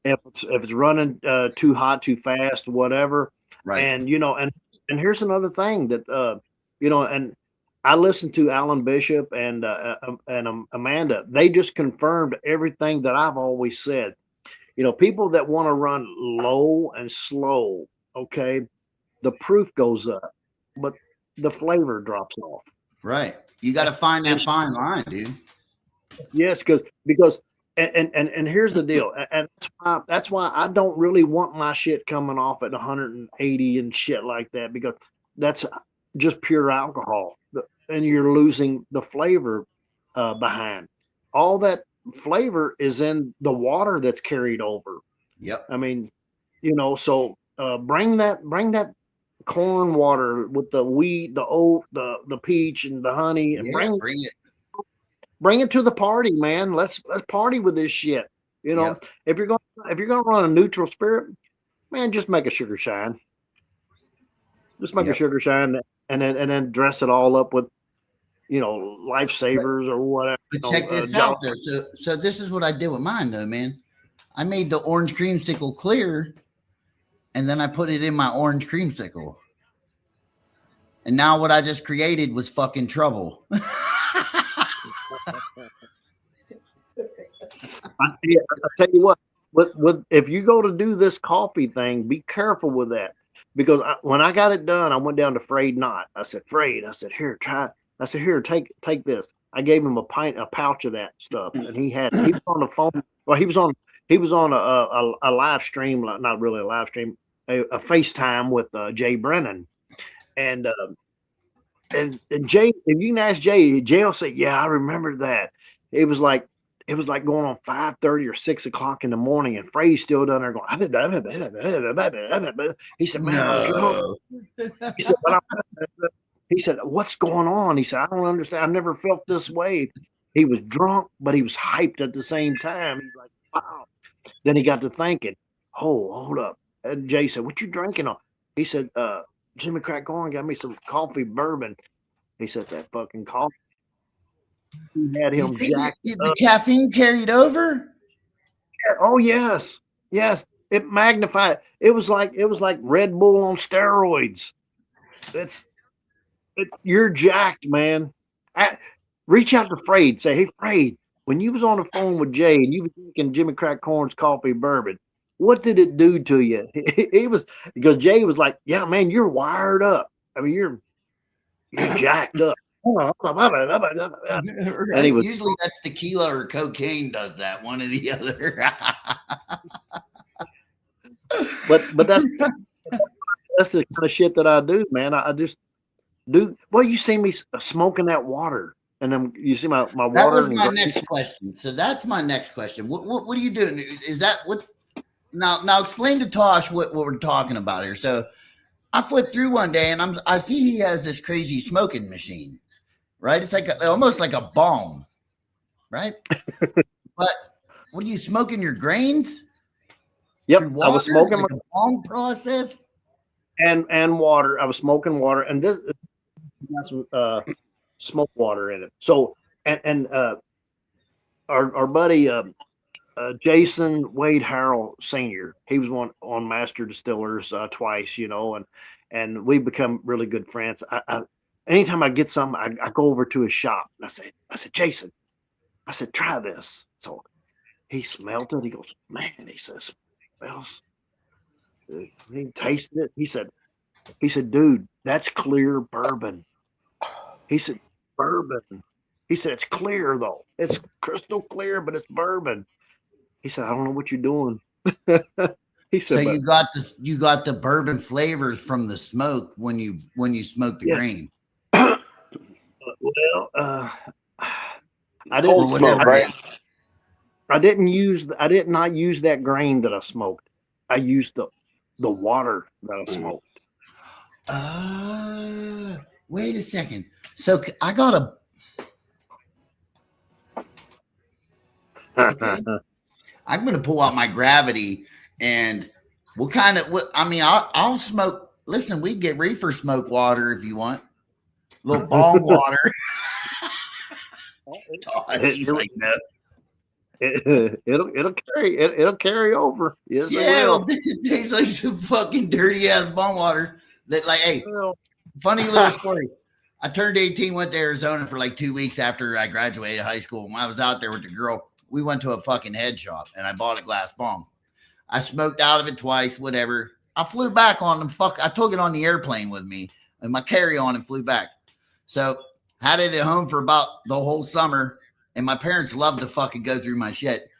If it's running too hot, too fast, whatever. Right. And and here's another thing that and I listened to Alan Bishop and Amanda. They just confirmed everything that I've always said. People that want to run low and slow, okay, the proof goes up, but the flavor drops off. Right. You got to find that fine line, dude. Yes, because and here's the deal, and that's why I don't really want my shit coming off at 180 and shit like that, because that's just pure alcohol, and you're losing the flavor behind. All that flavor is in the water that's carried over. Yep. I mean, so bring that corn water with the wheat, the oat, the peach, and the honey, and bring it to the party, man. Let's party with this shit. If you're gonna run a neutral spirit, man, just make a sugar shine. Just make a sugar shine, and then dress it all up with, lifesavers or whatever. But check this out, though. So this is what I did with mine, though, man. I made the orange creamsicle clear, and then I put it in my orange creamsicle. And now what I just created was fucking trouble. I tell you what, with if you go to do this coffee thing, be careful with that, because when I got it done, I went down to Frayed Knot. I said, Frayed, I said, here, try. I said, here, take this. I gave him a pouch of that stuff, and he was on the phone. Well, he was on a live stream, not really a live stream, a FaceTime with Jay Brennan, and Jay. If you can ask Jay will say, yeah, I remember that. It was like going on 5:30 or 6 o'clock in the morning, and Fray's still down there going. He said, "Man, I'm drunk." He said, he said, "What's going on?" He said, "I don't understand. I've never felt this way." He was drunk, but he was hyped at the same time. He's like, "Wow." Then he got to thinking, "Oh, hold up." And Jay said, "What you drinking on?" He said, "Jimmy Crack Corn got me some coffee bourbon." He said, "That fucking coffee." He had him jacked the up. caffeine carried over. Oh yes, it magnified. It was like Red Bull on steroids. You're jacked, man. Reach out to Frayed. Say, hey, Frayed, when you was on the phone with Jay and you was drinking Jimmy Crack Corn's coffee bourbon, what did it do to you? He was, because Jay was like, yeah, man, you're wired up. I mean, you're jacked up. Right. And he was, Usually that's tequila or cocaine does that, one or the other. but that's the kind of shit that I do, man. I just do. Well, you see me smoking that water, and then you see my water. That was my next question. So that's my next question. What are you doing? Is that what? Now explain to Tosh what we're talking about here. So I flipped through one day and I see he has this crazy smoking machine, right? It's like almost like a bong, right? But what are you smoking, your grains? Yep, Your water, I was smoking like a bong process and water. I was smoking water, and this has smoke water in it. So and our buddy Jason Wade Harrell Sr., he was on Master Distillers twice, and we become really good friends. I anytime I get something, I go over to his shop and I said, Jason, I said, try this. So he smelled it. He goes, man, he says, smells. He tasted it. He said, dude, that's clear bourbon. He said, bourbon. He said, it's clear though. It's crystal clear, but it's bourbon. He said, I don't know what you're doing. He said, so you got the bourbon flavors from the smoke when you smoke the grain. Well, I didn't smoke, right? I did not use that grain that I smoked. I used the water that I smoked. Wait a second. So I got a. Okay. I'm going to pull out my gravity and I'll smoke. Listen, we get reefer smoke water if you want. A little bong water. He's like, no. It'll carry over. Yes, yeah, it will. It tastes like some fucking dirty ass bong water. That like, hey, funny little story. I turned 18, went to Arizona for like 2 weeks after I graduated high school. When I was out there with the girl, we went to a fucking head shop and I bought a glass bong. I smoked out of it twice, whatever. I flew back on them. I took it on the airplane with me and my carry-on and flew back. So had it at home for about the whole summer. And my parents loved to fucking go through my shit.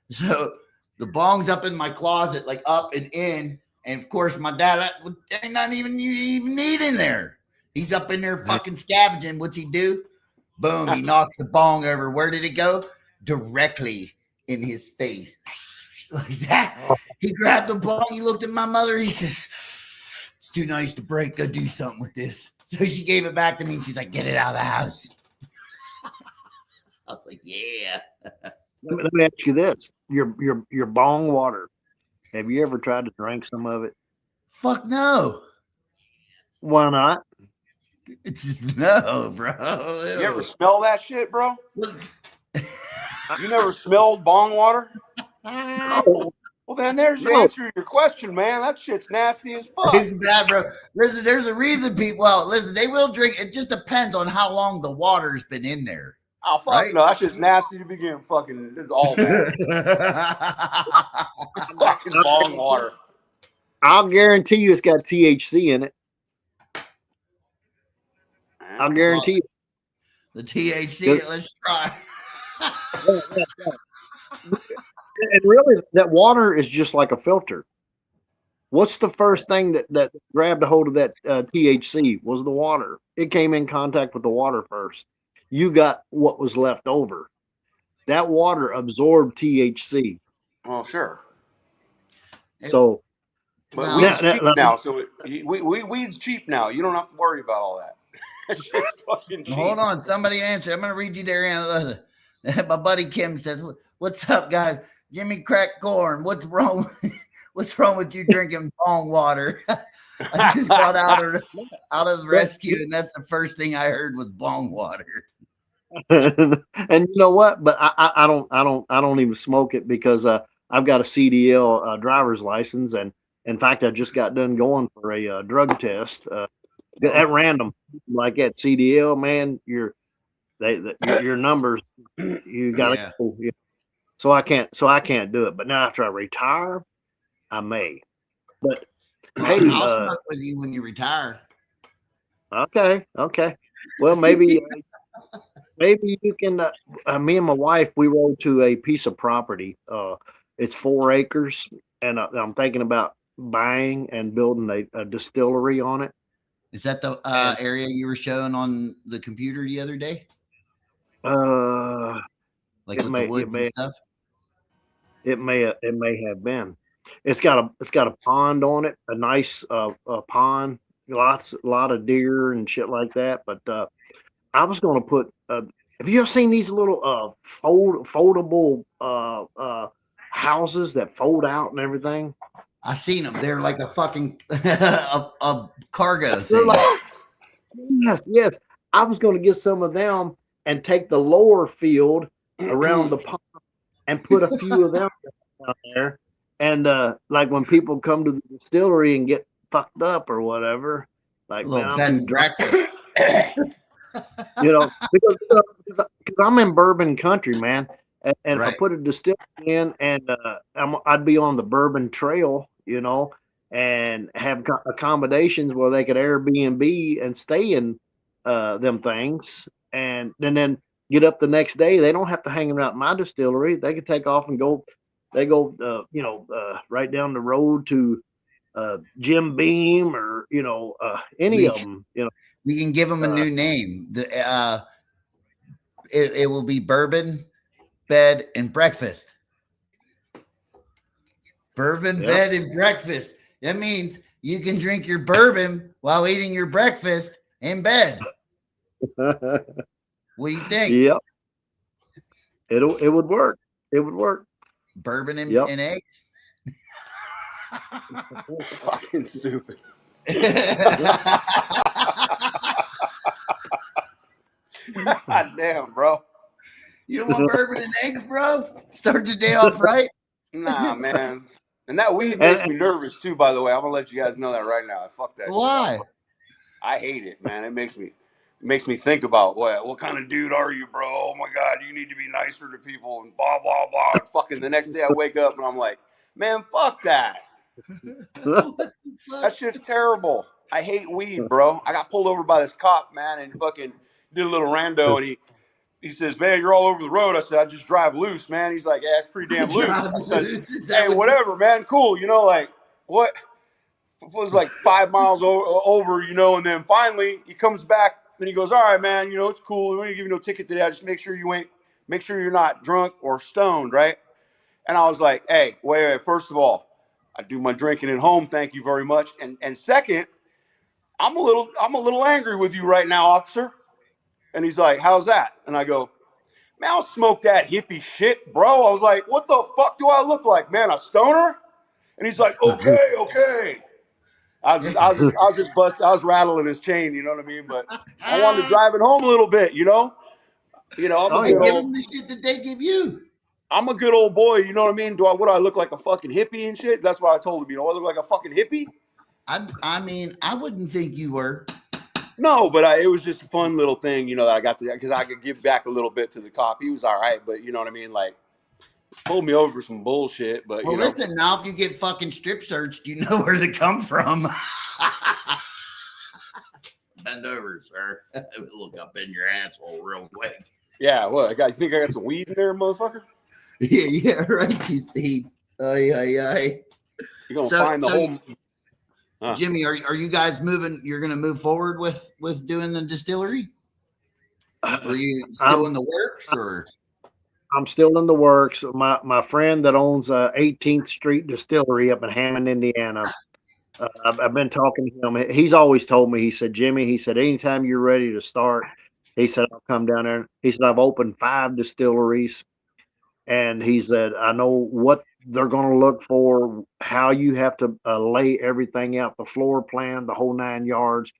So the bong's up in my closet, like up and in. And of course, my dad ain't not even need in there. He's up in there fucking scavenging. What's he do? Boom, he knocks the bong over. Where did it go? Directly in his face. Like that. He grabbed the bong. He looked at my mother. He says, it's too nice to break. Go do something with this. So she gave it back to me. And she's like, get it out of the house. I was like, yeah. Let me ask you this: your bong water. Have you ever tried to drink some of it? Fuck no. Why not? It's just no, bro. You ever smell that shit, bro? You never smelled bong water? No. Well, then there's your No. answer to your question, man. That shit's nasty as fuck. It's bad, bro. Listen, there's a reason people out. Listen, they will drink. It just depends on how long the water's been in there. Oh, fuck Right? no. That shit's nasty to begin. Fucking, it's all nasty. Fucking bong water. I'll guarantee you it's got THC in it. I'll guarantee you. The THC. Let's try. And really, that water is just like a filter. What's the first thing that grabbed a hold of that THC was the water. It came in contact with the water first. You got what was left over. That water absorbed THC. Oh, sure. So, But No. weed's Now- cheap now- now, so weed's cheap now. You don't have to worry about all that. That shit's fucking cheap. Hold on, somebody answer. I'm gonna read you their answer. My buddy Kim says, "What's up, guys? Jimmy cracked corn. What's wrong? What's wrong with you drinking bong water?" I just got out of the rescue, and that's the first thing I heard was bong water. and you know what? But I don't even smoke it because I've got a CDL driver's license, and in fact, I just got done going for a drug test at random, like at CDL. Man, your numbers, you got to Yeah. go. You know. So I can't do it. But now after I retire, I may. But hey, I'll smoke with you when you retire. okay. Well, maybe you can. Me and my wife, we rode to a piece of property. It's 4 acres, and I'm thinking about buying and building a distillery on it. Is that the area you were showing on the computer the other day? Like It with may- the it woods may- and stuff? It may have been. It's got a pond on it, a nice pond, a lot of deer and shit like that. But I was going to put. Have you ever seen these little foldable houses that fold out and everything? I seen them. They're like a fucking a cargo They're thing. like, yes. I was going to get some of them and take the lower field around the pond and put a few of them down there. And like when people come to the distillery and get fucked up or whatever, like A little man, bed I'm and too drunk, breakfast. because I'm in bourbon country, man. And if I Right. put a distillery in, and I'd be on the bourbon trail, and have accommodations where they could Airbnb and stay in them things, and then get up the next day. They don't have to hang around my distillery. They could take off and go. They go, right down the road to Jim Beam or any We- of them. We can give them a new name. It will be Bourbon Bed and Breakfast. Bourbon Yep. Bed and Breakfast. That means you can drink your bourbon while eating your breakfast in bed. What do you think? Yep. It would work. It would work. Bourbon and, Yep. and eggs. Fucking stupid. God damn, bro. You don't want bourbon and eggs, bro? Start the day off right. Nah, man. And that weed makes me nervous too, by the way. I'm gonna let you guys know that right now. Fuck that shit. Why? I hate it, man. It makes me think about what kind of dude are you, bro? Oh my God, you need to be nicer to people and blah blah blah. And fucking the next day I wake up and I'm like, man, fuck that. That shit's terrible. I hate weed, bro. I got pulled over by this cop, man, and fucking did a little rando, and he says, man, you're all over the road. I said, I just drive loose, man. He's like, yeah, it's pretty damn loose. I said, hey, whatever, man, cool. Like, what? It was like 5 miles over, and then finally he comes back and he goes, all right, man, it's cool. We don't give you no ticket today. Just make sure you're not drunk or stoned, right? And I was like, hey, wait. First of all, I do my drinking at home. Thank you very much. And second, I'm a little angry with you right now, officer. And he's like, how's that? And I go, man, I'll smoke that hippie shit, bro. I was like, what the fuck do I look like, man? A stoner? And he's like, okay. I was just busting. I was rattling his chain, you know what I mean? But I wanted to drive it home a little bit, I'm Oh, a yeah. good Give old, them the shit that they give you. I'm a good old boy. You know what I mean? What do I look like, a fucking hippie and shit? That's why I told him. I look like a fucking hippie? I mean, I wouldn't think you were. No, but it was just a fun little thing, that I got to, because I could give back a little bit to the cop. He was all right, but you know what I mean? Like, pulled me over for some bullshit, but Well, listen, now if you get fucking strip searched, you know where they come from. Bend over, sir. Look up in your asshole real quick. Yeah, what? You think I got some weed in there, motherfucker? Yeah, right. You see. You're gonna find the whole. Jimmy, are you guys moving? You're gonna move forward with doing the distillery? Are you still in the works, or? I'm still in the works. My friend that owns 18th Street Distillery up in Hammond, Indiana. I've been talking to him. He's always told me. He said, Jimmy. He said, anytime you're ready to start, he said, I'll come down there. He said, I've opened 5 distilleries, and he said, I know what they're going to look for, how you have to lay everything out, the floor plan, the whole 9 yards,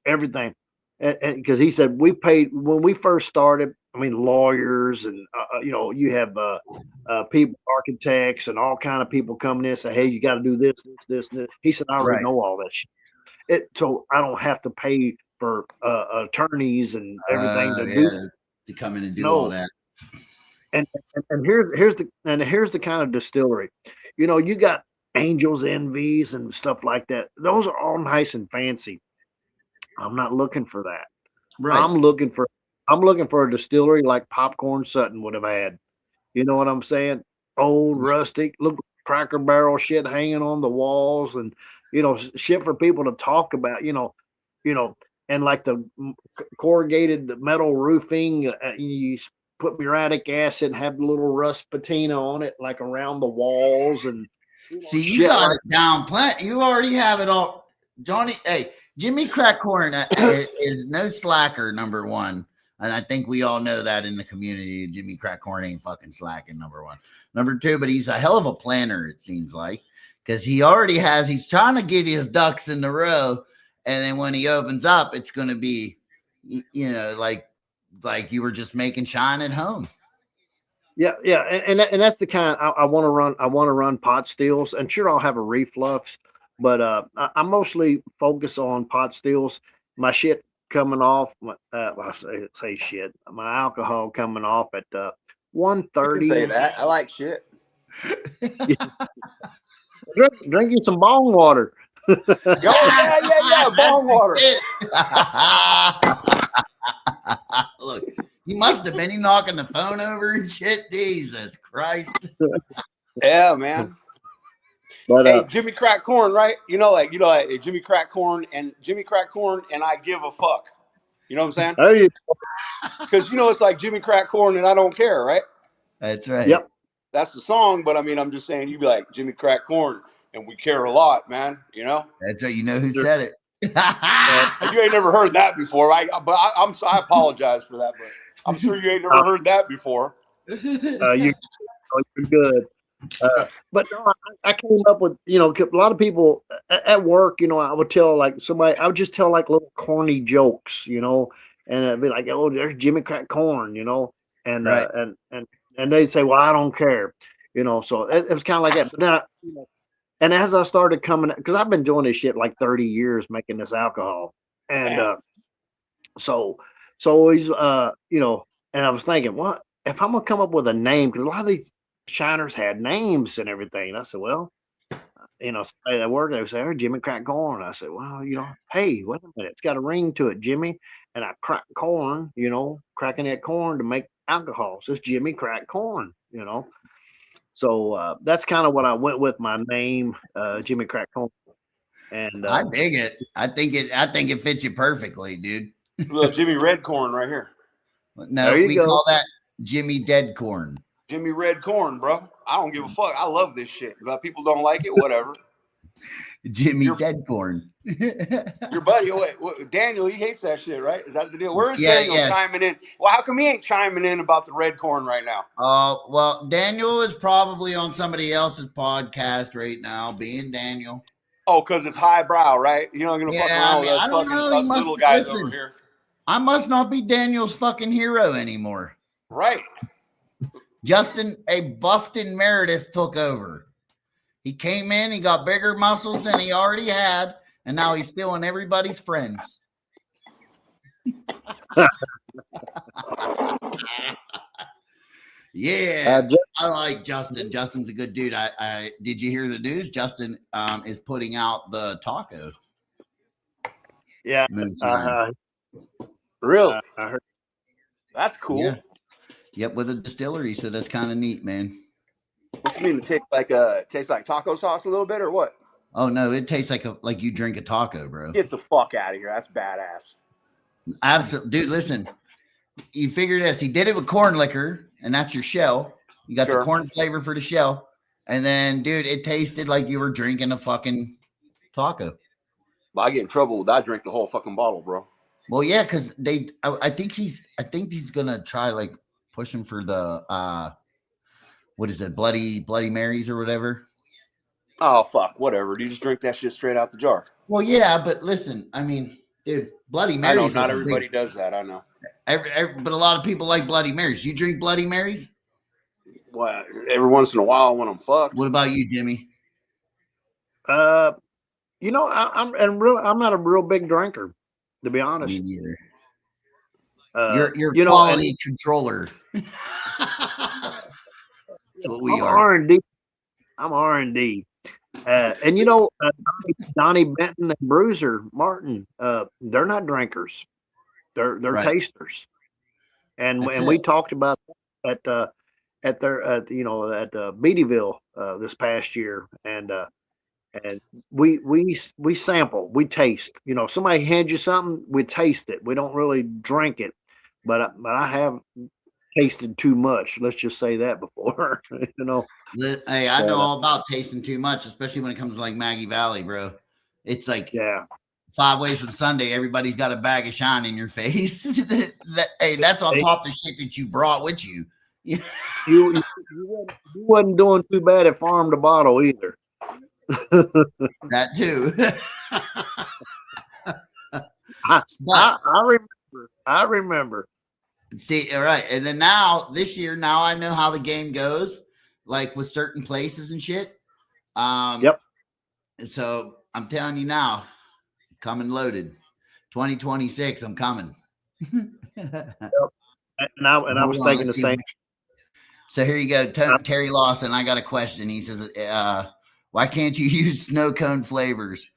everything. And because he said we paid when we first started. I mean, lawyers and you have people, architects, and all kind of people coming in and say, "Hey, you got to do this, this, and this." He said, "I already know all that shit, so I don't have to pay for attorneys and everything to come in and do all that." And here's the kind of distillery, you got Angels Envies and stuff like that. Those are all nice and fancy. I'm not looking for that. Right. I'm looking for a distillery like Popcorn Sutton would have had. You know what I'm saying? Old, rustic, look, Cracker Barrel shit hanging on the walls, and shit for people to talk about. And like the corrugated metal roofing. You put muriatic acid and have a little rust patina on it, like around the walls. And see, you got it down, plenty. You already have it all, Johnny. Hey, Jimmy Crackcorn is no slacker, number one. And I think we all know that in the community. Jimmy Crackcorn ain't fucking slacking, number one. Number two, but he's a hell of a planner, it seems like, because he's trying to get his ducks in the row. And then when he opens up, it's going to be, like you were just making shine at home. Yeah. And that's the kind I want to run. I want to run pot stills, and sure, I'll have a reflux. But I mostly focus on pot stills. My shit coming off. I say shit. My alcohol coming off at 1:30. Say that. I like shit. Drinking some bong water. Yeah. Bong water. Look, he must have been knocking the phone over and shit. Jesus Christ. Yeah, man. But hey, Jimmy Crackcorn, right? Jimmy Crackcorn and I give a fuck. You know what I'm saying? Because it's like Jimmy Crackcorn and I don't care, right? That's right. Yep. That's the song, but I mean, I'm just saying, you'd be like Jimmy Crackcorn and we care a lot, man. That's right. You know who said it. You ain't never heard that before. I apologize for that, but I'm sure you ain't never heard that before. You're good. But no, I came up with, a lot of people at work, I would tell I would just tell little corny jokes, and it'd be like, oh, there's Jimmy Crackcorn, and, right. And they'd say, well, I don't care, so it was kind of like that. But then and as I started coming, because I've been doing this shit like 30 years, making this alcohol. And so always, and I was thinking, what if I'm going to come up with a name? Because a lot of these shiners had names and everything. And I said, well, at work, they would say, oh, Jimmy Crackcorn. I said, well, hey, wait a minute. It's got a ring to it, Jimmy. And I crack corn, cracking that corn to make alcohol. So it's Jimmy Crackcorn, So that's kind of what I went with my name, Jimmy Crackcorn. And I dig it. I think it fits you perfectly, dude. Look, Jimmy Redcorn right here. No, we call that Jimmy Dead Corn. Jimmy Red Corn, bro. I don't give a fuck. I love this shit. But people don't like it, whatever. Jimmy Dead Corn. Your buddy, Daniel, he hates that shit, right? Is that the deal? Where's Daniel chiming in? Well, how come he ain't chiming in about the red corn right now? Well, Daniel is probably on somebody else's podcast right now, being Daniel. Oh, because it's highbrow, right? You're not going to fuck around with us little guys over here. I must not be Daniel's fucking hero anymore. Right. Justin, a Buffton Meredith took over. He came in, he got bigger muscles than he already had, and now he's stealing everybody's friends. Yeah, I like Justin. Justin's a good dude. I did you hear the news? Justin is putting out the taco. Yeah. Really? I heard. That's cool. Yeah. Yep, with a distillery, so that's kind of neat, man. What you mean? It tastes like taco sauce a little bit, or what? Oh no, it tastes like you drink a taco, bro. Get the fuck out of here. That's badass. Absolutely, dude. Listen, you figure this. He did it with corn liquor, and that's your shell. You got the corn flavor for the shell, and then, dude, it tasted like you were drinking a fucking taco. But I get in trouble with I drink the whole fucking bottle, bro. Well, yeah, because I think he's gonna try like pushing for the what is it, Bloody Marys or whatever. Oh fuck, whatever. You just drink that shit straight out the jar. Well, yeah, but listen, I mean, dude, Bloody Marys. I know not everybody does that. I know. But a lot of people like Bloody Marys. You drink Bloody Marys? Well, every once in a while when I'm fucked. What about you, Jimmy? You know, I'm not a real big drinker, to be honest. Me neither. You're you know, quality controller. That's what we are. R&D. I'm R&D. And you know, Donnie Benton and Bruiser Martin, they're not drinkers. They're tasters. And we talked about that at Beattyville this past year, and we sample, we taste. You know, if somebody hands you something, we taste it. We don't really drink it, but I have tasted too much. Let's just say that before. You know. Hey, I know all about tasting too much, especially when it comes to like Maggie Valley, bro. It's like 5 ways from Sunday. Everybody's got a bag of shine in your face. Hey, that's on top of the shit that you brought with you. You wasn't doing too bad at Farm to Bottle either. That too. I remember. See, all right. And then this year, I know how the game goes, like with certain places and shit. Yep. So I'm telling you now, coming loaded. 2026, I'm coming. Yep. And I was thinking the same. So here you go. Terry Lawson, I got a question. He says, why can't you use snow cone flavors?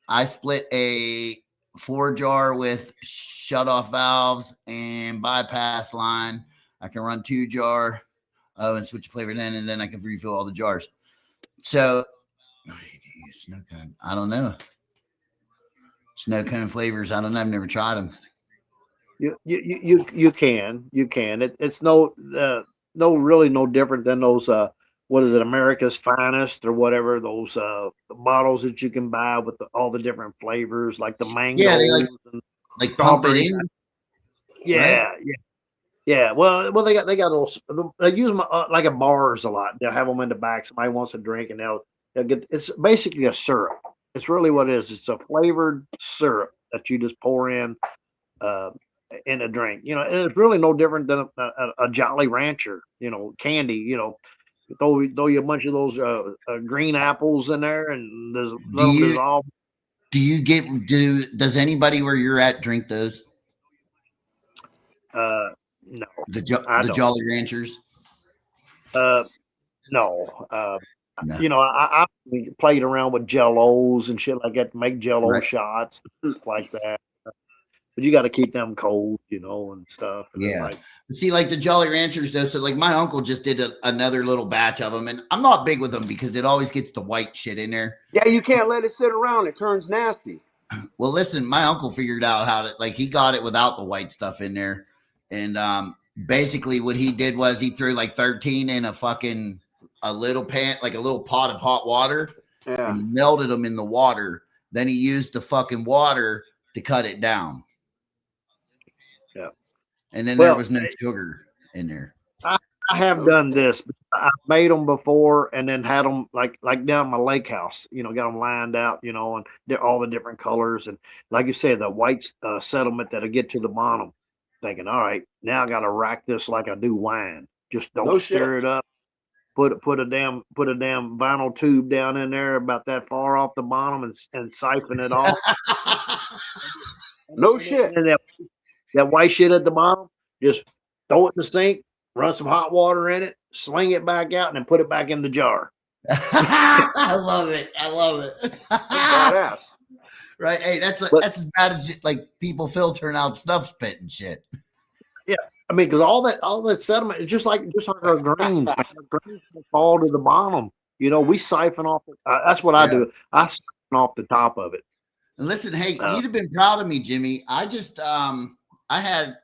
I split a 4-jar with shut-off valves and bypass line. I can run 2-jar and switch the flavor and then I can refill all the jars. So, snow cone, I don't know. Snow cone flavors, I don't know. I've never tried them. You can. It's really no different than those what is it, America's Finest or whatever, those the bottles that you can buy with all the different flavors, like the mango. Yeah, they like pump it in. Yeah, right? yeah. Well, they got those. They use them like at bars a lot. They'll have them in the back. Somebody wants a drink, and they'll get. It's basically a syrup. It's really what it is. It's a flavored syrup that you just pour in a drink. You know, and it's really no different than a Jolly Rancher. You know, candy. You know. Throw you a bunch of those green apples in there, and dissolve. Does anybody where you're at drink those? No. The Jolly Ranchers? No. No. You know, I played around with Jellos and shit like that to make Jello shots, like that. But you got to keep them cold, you know, and stuff. And yeah. See, like the Jolly Ranchers, though. So, like, my uncle just did another little batch of them, and I'm not big with them because it always gets the white shit in there. Yeah, you can't let it sit around; it turns nasty. Well, listen, my uncle figured out how to, like, he got it without the white stuff in there, and basically what he did was he threw like 13 in a little pan, like a little pot of hot water, and melted them in the water. Then he used the fucking water to cut it down. Yeah. And then there was no sugar in there. I have done this. I've made them before and then had them like down my lake house, you know, got them lined out, you know, and they're all the different colors. And like you said, the white settlement that'll get to the bottom, thinking, all right, now I got to rack this like I do wine. Just don't No stir shit. it up. Put a damn vinyl tube down in there about that far off the bottom and siphon it off. No shit. And that white shit at the bottom, just throw it in the sink, run some hot water in it, sling it back out, and then put it back in the jar. I love it. I love it. Badass. Right? Hey, that's as bad as like people filtering out stuff spit and shit. Yeah, I mean, because all that sediment is just like our grains. Man. Our grains fall to the bottom. You know, we siphon off. That's what I do. I siphon off the top of it. And listen, hey, you'd have been proud of me, Jimmy. I just I had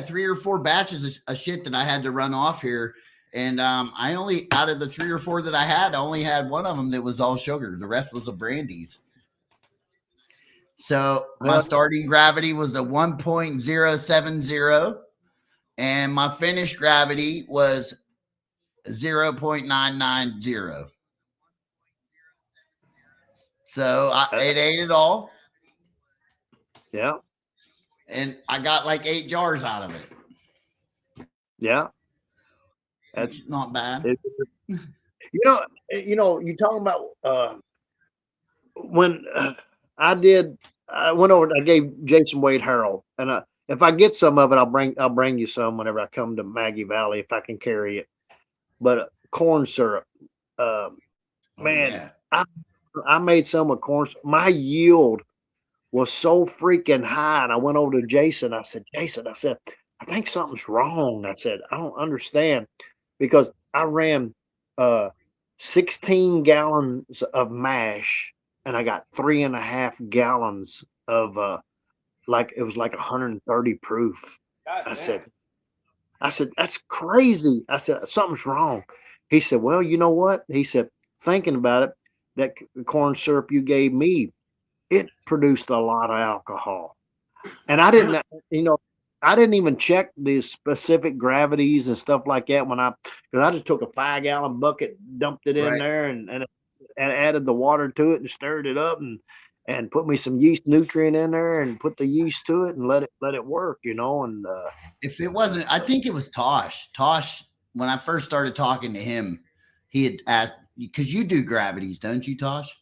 3 or 4 batches of shit that I had to run off here. And I only, out of the 3 or 4 that I only had one of them that was all sugar. The rest was a brandies. So my starting gravity was a 1.070 and my finished gravity was 0.990. So it ate it all. Yeah. And I got like 8 jars out of it. Yeah. That's not bad. You know, you talking about when I went over. I gave Jason Wade Harold, and if I get some of it, I'll bring you some whenever I come to Maggie Valley if I can carry it. But corn syrup, man, I made some with corn. My yield was so freaking high, and I went over to Jason. I said, I think something's wrong. I said, I don't understand, because I ran 16 gallons of mash, and I got 3.5 gallons of it was like 130 proof. I said, that's crazy. I said, something's wrong. He said, well, you know what? He said, thinking about it, that corn syrup you gave me, it produced a lot of alcohol. And I didn't, I didn't even check the specific gravities and stuff like that because I just took a 5-gallon bucket, dumped it in there and added the water to it and stirred it up and put me some yeast nutrient in there and put the yeast to it and let it work, and if it wasn't, I think it was Tosh, when I first started talking to him, he had asked, because you do gravities, don't you, Tosh?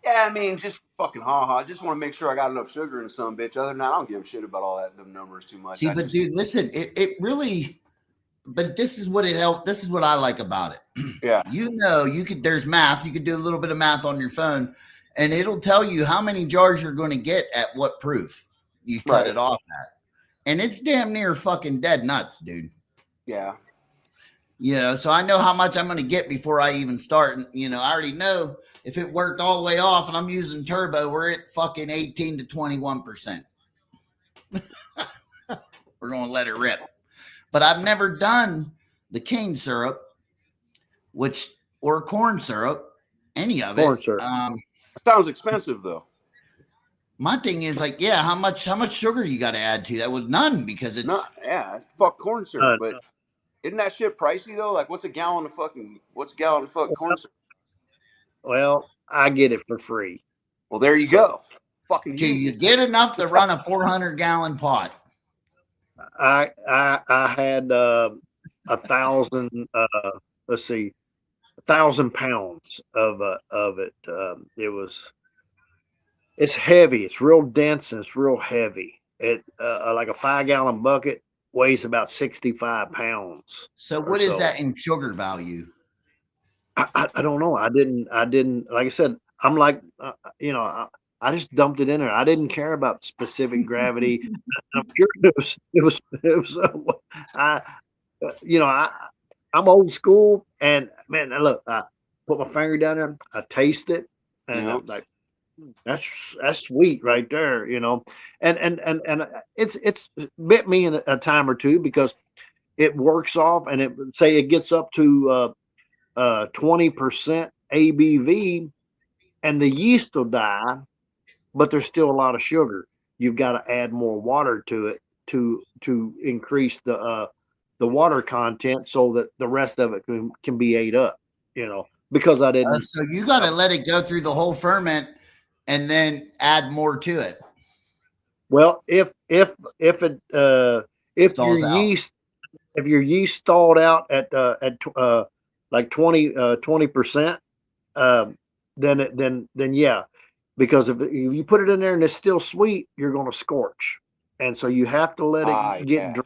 Yeah, I mean, just fucking I just want to make sure I got enough sugar in some bitch. Other than that, I don't give a shit about all that, them numbers too much. See, dude, listen, it really, but this is what it helped. This is what I like about it. Yeah. There's math. You could do a little bit of math on your phone and it'll tell you how many jars you're going to get at what proof you cut it off at. And it's damn near fucking dead nuts, dude. Yeah. So I know how much I'm going to get before I even start. And, I already know if it worked all the way off and I'm using turbo, we're at fucking 18 to 21%. We're going to let it rip. But I've never done the cane syrup, or corn syrup, any of it. Corn syrup. Sounds expensive though. My thing is like, how much sugar you got to add to that? With none, because it's fuck corn syrup, but isn't that shit pricey though? Like, what's a gallon of fucking corn syrup? Well, I get it for free. Well, there you go. Fucking can you get enough to run a 400-gallon pot? I had 1,000. Let's see, 1,000 pounds of it. It's heavy. It's real dense and it's real heavy. It like a 5-gallon bucket weighs about 65 pounds. So what is that in sugar value? I don't know. I didn't, like I said, I'm like, I just dumped it in there. I didn't care about specific gravity. I'm sure it was, I'm old school, and man, look, I put my finger down there, I taste it, and I'm like, that's sweet right there, and it's bit me in a time or two because it works off, and it gets up to 20% ABV, and the yeast will die, but there's still a lot of sugar. You've got to add more water to it to increase the water content so that the rest of it can be ate up, because I didn't. So you got to let it go through the whole ferment and then add more to it. Well, if your yeast if your yeast thawed out at like 20%, then yeah, because if you put it in there and it's still sweet, you're going to scorch, and so you have to let it get Yeah. dry.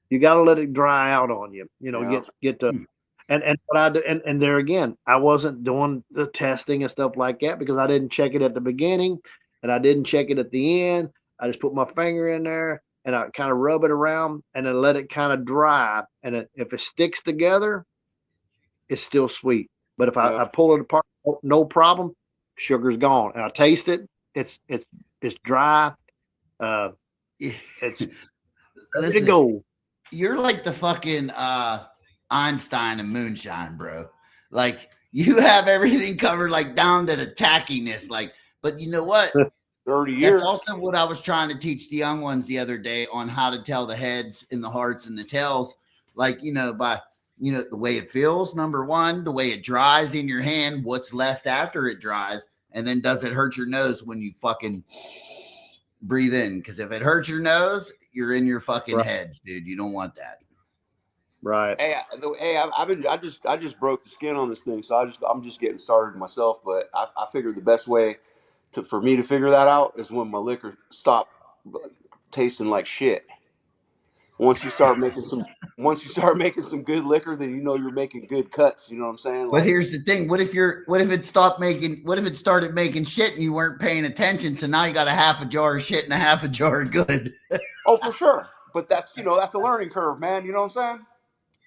You got to let it dry out on you. Yeah. Get the and what I do, and there again, I wasn't doing the testing and stuff like that because I didn't check it at the beginning, and I didn't check it at the end. I just put my finger in there and I kind of rub it around and then let it kind of dry. And if it sticks together, it's still sweet. But if Yeah. I pull it apart, no problem, sugar's gone. And I taste it. It's dry. It's ready to go. You're like the fucking Einstein and moonshine, bro. Like you have everything covered, like down to the tackiness. Like, but you know what? 30 years. That's also what I was trying to teach the young ones the other day on how to tell the heads and the hearts and the tails. Like, by the way it feels, number one, the way it dries in your hand, what's left after it dries, and then does it hurt your nose when you fucking breathe in? Because if it hurts your nose, you're in your fucking heads, dude. You don't want that. Right. Hey, I just broke the skin on this thing, so I'm just getting started myself. But I figured the best way for me to figure that out is when my liquor stopped tasting like shit. Once you start making some good liquor, then you're making good cuts. You know what I'm saying? But here's the thing: what if it started making shit and you weren't paying attention? So now you got a half a jar of shit and a half a jar of good. Oh, for sure. But that's a learning curve, man. You know what I'm saying?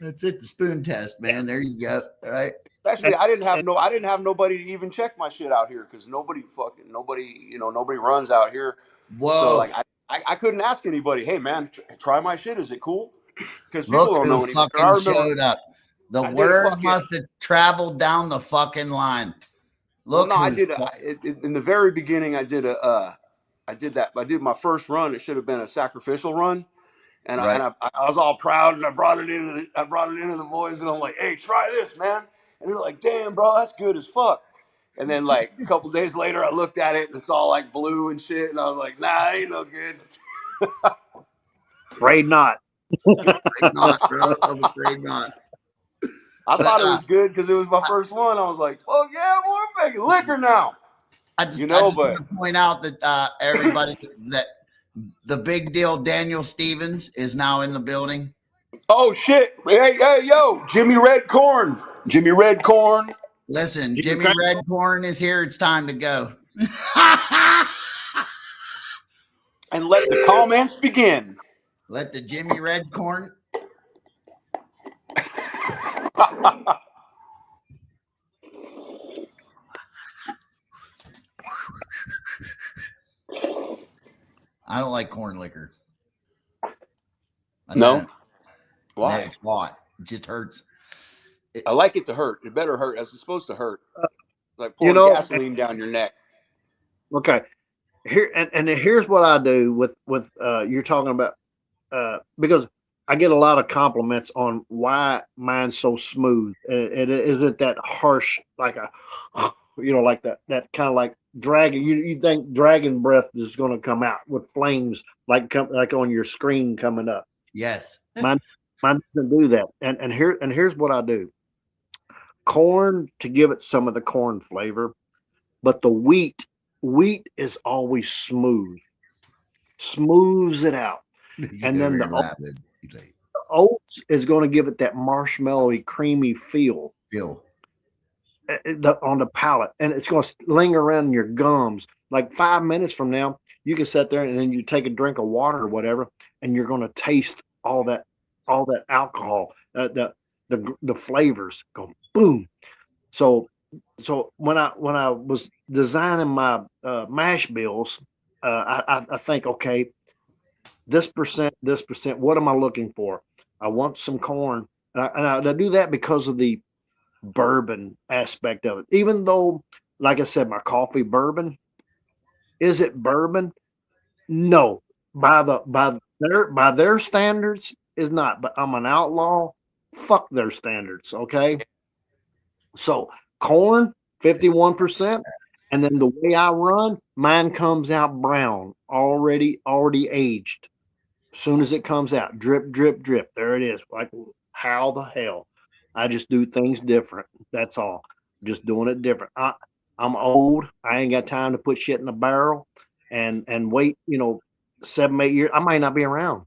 That's it. The spoon test, man. There you go. All right. Especially, I didn't have nobody to even check my shit out here because nobody runs out here. Whoa. So like I couldn't ask anybody, hey man, try my shit. Is it cool? Because people Look don't know who anything. fucking showed up. The word must have traveled down the fucking line. Look, I did in the very beginning. I did my first run. It should have been a sacrificial run, and I was all proud, and I brought it into the boys, and I'm like, hey, try this, man. And they're like, damn, bro, that's good as fuck. And then like a couple days later, I looked at it, and it's all like blue and shit, and I was like, nah, it ain't no good. Afraid not. Afraid not, bro. I'm afraid not. I thought it was good because it was my first one. I was like, oh yeah, boy, we're making liquor now. I just want to point out that everybody that the big deal Daniel Stevens is now in the building. Oh shit! Hey, yo, Jimmy Redcorn. Listen, Jimmy Redcorn is here. It's time to go. And let the comments begin. Let the Jimmy Redcorn. I don't like corn liquor. No? Why? It's hot. It just hurts. I like it to hurt. It better hurt as it's supposed to hurt. Like pouring gasoline down your neck. Okay. Here and here's what I do with you're talking about because I get a lot of compliments on why mine's so smooth. It isn't that harsh, like like that kind of like dragon. You think dragon breath is going to come out with flames like on your screen coming up. Yes. Mine doesn't do that. And here's what I do. Corn to give it some of the corn flavor, but the wheat is always smooths it out. And then the oats is going to give it that marshmallowy, creamy feel on the palate, and it's going to linger around your gums. Like 5 minutes from now, you can sit there and then you take a drink of water or whatever, and you're going to taste all that alcohol, the flavors go boom. So when I was designing my mash bills, I think, okay, this percent, what am I looking for? I want some corn, and I do that because of the bourbon aspect of it. Even though, like I said, my coffee bourbon, is it bourbon? No, by their standards is not. But I'm an outlaw. Fuck their standards. Okay. So corn 51%, and then the way I run, mine comes out brown, already aged. As soon as it comes out, drip, drip, drip. There it is. Like, how the hell? I just do things different. That's all. Just doing it different. I'm old. I ain't got time to put shit in a barrel and wait, 7, 8 years. I might not be around.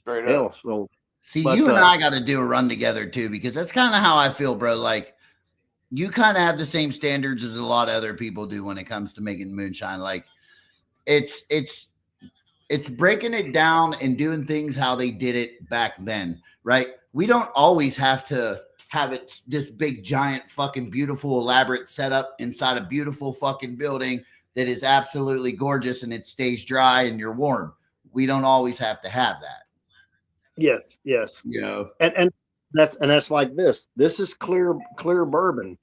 Straight up. Hell, so See, But, you and I got to do a run together too, because that's kind of how I feel, bro. Like, you kind of have the same standards as a lot of other people do when it comes to making moonshine. Like, it's breaking it down and doing things how they did it back then, right? We don't always have to have it this big, giant, fucking beautiful, elaborate setup inside a beautiful fucking building that is absolutely gorgeous and it stays dry and you're warm. We don't always have to have that. yes. You know, And that's like this. This is clear bourbon.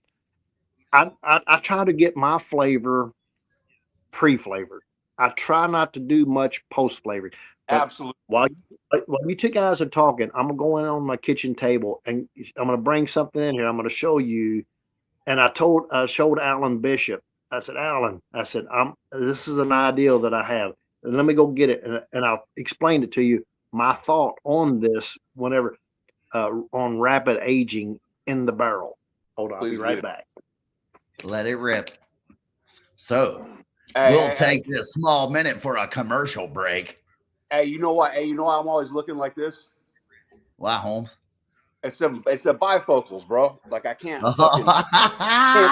I try to get my flavor pre-flavored. I try not to do much post-flavoring. But Absolutely. while you two guys are talking, I'm gonna go in on my kitchen table and I'm gonna bring something in here. I'm gonna show you. And I showed Alan Bishop. I said, Alan, this is an ideal that I have. And let me go get it, and I'll explain it to you. My thought on this, whenever on rapid aging in the barrel. Hold on, I'll be Please right do. back. let it rip. So Hey, we'll hey, take this small minute for a commercial break. Hey, you know what? Hey, you know why I'm always looking like this? Wow, Holmes. It's the bifocals, bro. Like I can't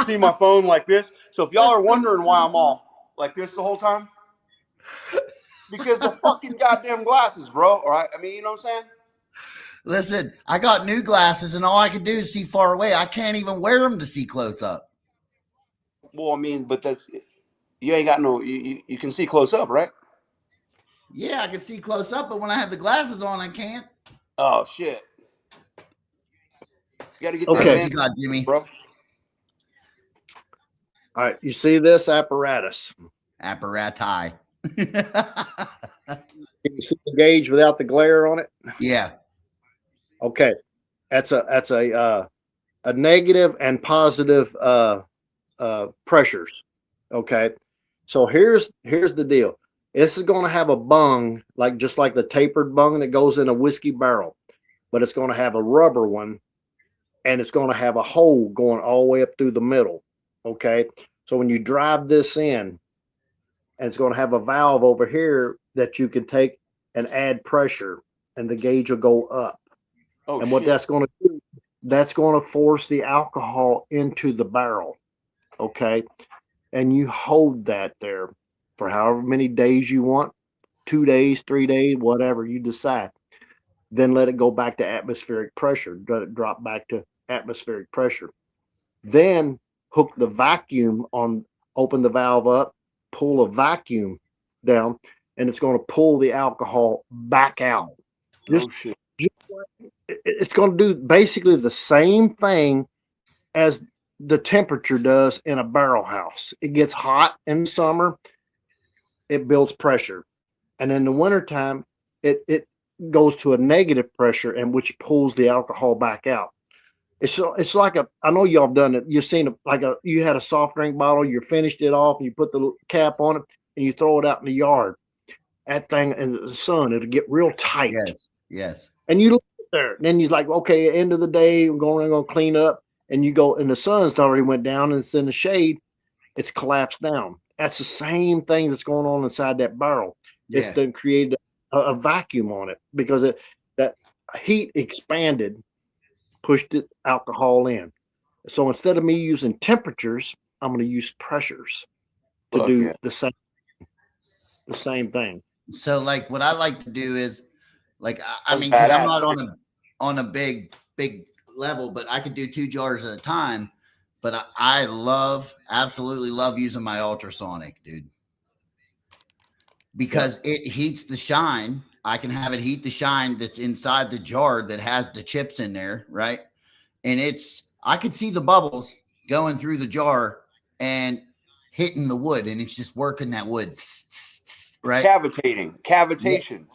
see my phone like this. So if y'all are wondering why I'm all like this the whole time, because the fucking goddamn glasses, bro. All right. I mean, you know what I'm saying? Listen, I got new glasses and all I can do is see far away. I can't even wear them to see close up. Well, I mean, but you ain't got no. You can see close up, right? Yeah, I can see close up, but when I have the glasses on, I can't. Oh shit. You got to get Okay. that What man, you got, Jimmy? bro. All right, you see this apparatus? Apparati. Can you see the gauge without the glare on it? Yeah. Okay, that's a negative and positive pressures. Okay, so here's the deal. This is going to have a bung, just like the tapered bung that goes in a whiskey barrel, but it's going to have a rubber one, and it's going to have a hole going all the way up through the middle. Okay, so when you drive this in, and it's going to have a valve over here that you can take and add pressure, and the gauge will go up. Oh And shit. what that's going to do, that's going to force the alcohol into the barrel. Okay. And you hold that there for however many days you want, 2 days, 3 days, whatever you decide. Then let it go back to atmospheric pressure. Let it drop back to atmospheric pressure. Then hook the vacuum on, open the valve up, pull a vacuum down, and it's going to pull the alcohol back out. Oh shit. It's going to do basically the same thing as the temperature does in a barrel house. It gets hot in the summer, it builds pressure. And in the wintertime, it goes to a negative pressure, and which pulls the alcohol back out. It's like I know y'all have done it. You've seen you had a soft drink bottle, you finished it off, and you put the cap on it, and you throw it out in the yard. That thing in the sun, it'll get real tight. Yes. And you look there, and then you're like, okay, end of the day, I'm going to clean up. And you go, and the sun's already went down, and it's in the shade, it's collapsed down. That's the same thing that's going on inside that barrel. Yeah. It's then created a vacuum on it because that heat expanded, pushed the alcohol in. So instead of me using temperatures, I'm going to use pressures to do the same thing. So like what I like to do is like I mean, That's because I'm badass. not on a big level, but I could do 2 jars at a time. But I absolutely love using my ultrasonic, dude, because it heats the shine. I can have it heat the shine that's inside the jar that has the chips in there, right? And I could see the bubbles going through the jar and hitting the wood, and it's just working that wood, right? Cavitation.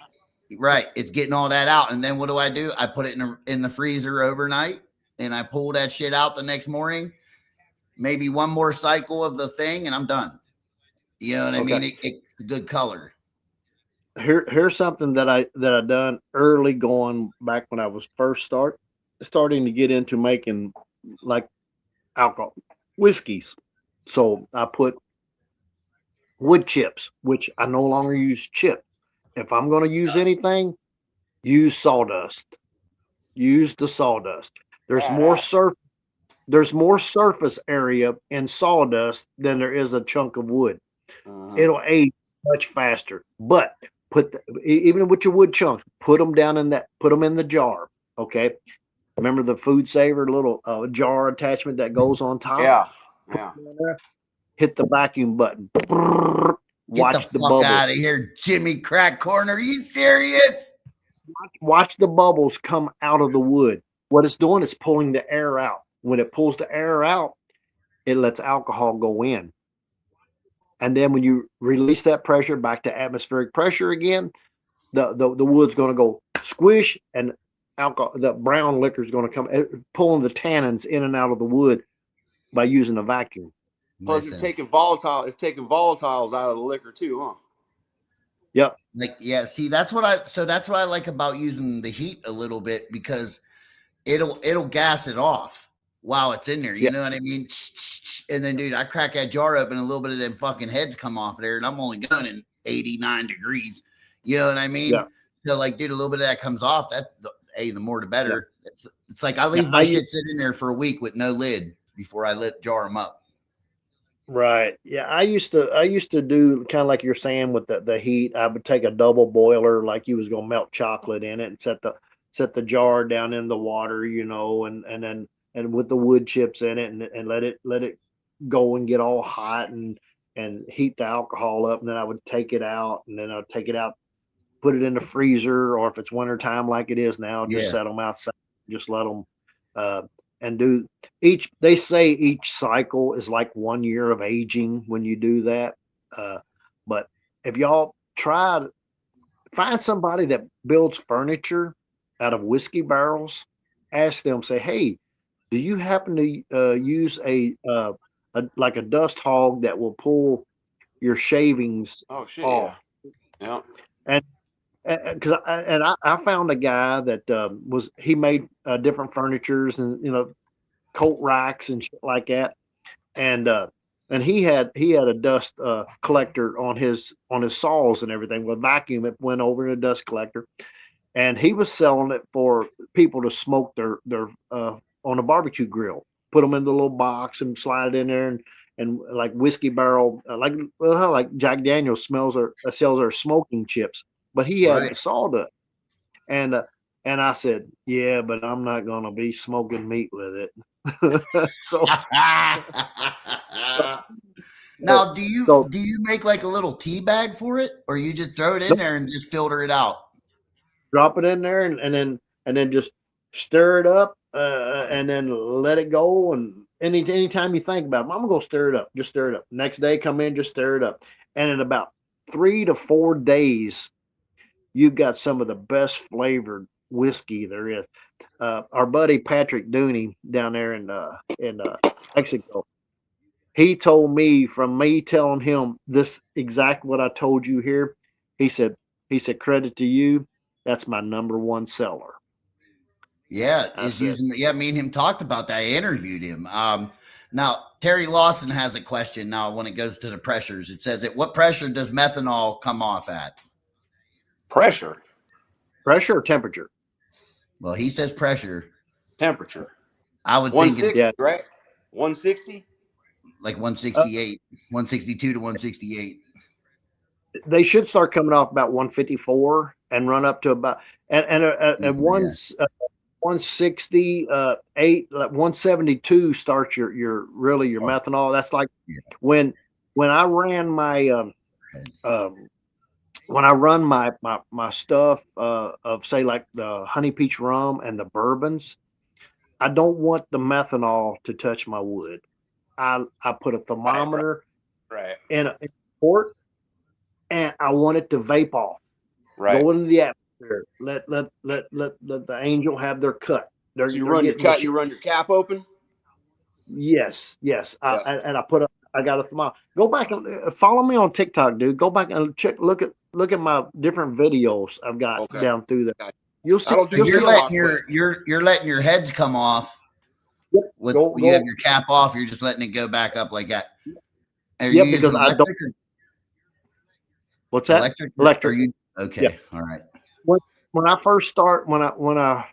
Right. It's getting all that out. And then what do? I put it in the freezer overnight, and I pull that shit out the next morning, maybe one more cycle of the thing, and I'm done. You know what I mean? It's a good color. here's something that I done early, going back when I was first starting to get into making like alcohol whiskeys. So I put wood chips, which I no longer use chips. If I'm going to use anything, use sawdust. Use the sawdust. There's more surface. There's more surface area in sawdust than there is a chunk of wood. It'll age much faster. But even with your wood chunks, put them down in that. Put them in the jar. Okay. Remember the food saver little jar attachment that goes on top? Yeah. Hit the vacuum button. Get the fuck out of here, Jimmy Crack Corner. Are you serious? Watch the bubbles come out of the wood. What it's doing is pulling the air out. When it pulls the air out, it lets alcohol go in. And then when you release that pressure back to atmospheric pressure again, the wood's going to go squish, and alcohol, the brown liquor is going to come, pulling the tannins in and out of the wood by using a vacuum. Plus, it's taking volatiles out of the liquor too, huh? Yep. See, that's what I like about using the heat a little bit, because it'll gas it off while it's in there. You know what I mean? And then, dude, I crack that jar up and a little bit of them fucking heads come off there, and I'm only going in 89 degrees. You know what I mean? Yeah. So, like, dude, a little bit of that comes off. The more the better. Yeah. It's like I leave my shit sit in there for a week with no lid before I jar them up. Right. Yeah. I used to do kind of like you're saying with the heat. I would take a double boiler, like you was gonna melt chocolate in it, and set the jar down in the water, and with the wood chips in it, and let it go and get all hot and heat the alcohol up. And then I would take it out, and then I'd take it out, put it in the freezer, or if it's winter time like it is now, just set them outside, just let them and do they say each cycle is like 1 year of aging when you do that. But if y'all find somebody that builds furniture out of whiskey barrels, ask them, say, hey, do you happen to use a like a dust hog that will pull your shavings off? Yeah. And because I found a guy that he made different furnitures and coat racks and shit like that, and he had a dust collector on his saws and everything. With vacuum, it went over in a dust collector, and he was selling it for people to smoke their on a barbecue grill. Put them in the little box and slide it in there, and like whiskey barrel, like Jack Daniels sells their smoking chips. But he had sawdust, and I said, yeah, but I'm not gonna be smoking meat with it. So now, do you make like a little tea bag for it, or you just throw it in there and just filter it out? Drop it in there and then just stir it up, and then let it go. And anytime you think about it, I'm gonna go stir it up. Just stir it up. Next day, come in, just stir it up. And in about 3 to 4 days, you've got some of the best flavored whiskey there is. Our buddy Patrick Dooney down there in Mexico, he told me, from me telling him this exact what I told you here, he said, credit to you, that's my #1 seller. Yeah, me and him talked about that. I interviewed him. Now Terry Lawson has a question. Now, when it goes to the pressures, it says, at what pressure does methanol come off at? Pressure or temperature? Well, he says pressure. Temperature. I would 160, think right? 160? Like 168, 162 to 168. They should start coming off about 154 and run up to about and 168, 172 starts your methanol. That's like when I ran my when I run my stuff of, say, like the honey peach rum and the bourbons, I don't want the methanol to touch my wood. I put a thermometer in a port, and I want it to vape off. Go into the atmosphere. Let the angel have their cut. So you run your cap open? Yes. I I got a smile. Go back and follow me on TikTok, dude. Go back and look at my different videos I've got Okay. down through there. Gotcha. You'll see. I don't do You'll You're see TikTok, letting you're letting your heads come off Yep. with Go- you go. have your cap off. You're just letting it go back up like that. Are Yeah, you because using I don't. electric? What's that? Electric? Electric. Are you okay? Yeah. All right. When I first start, when I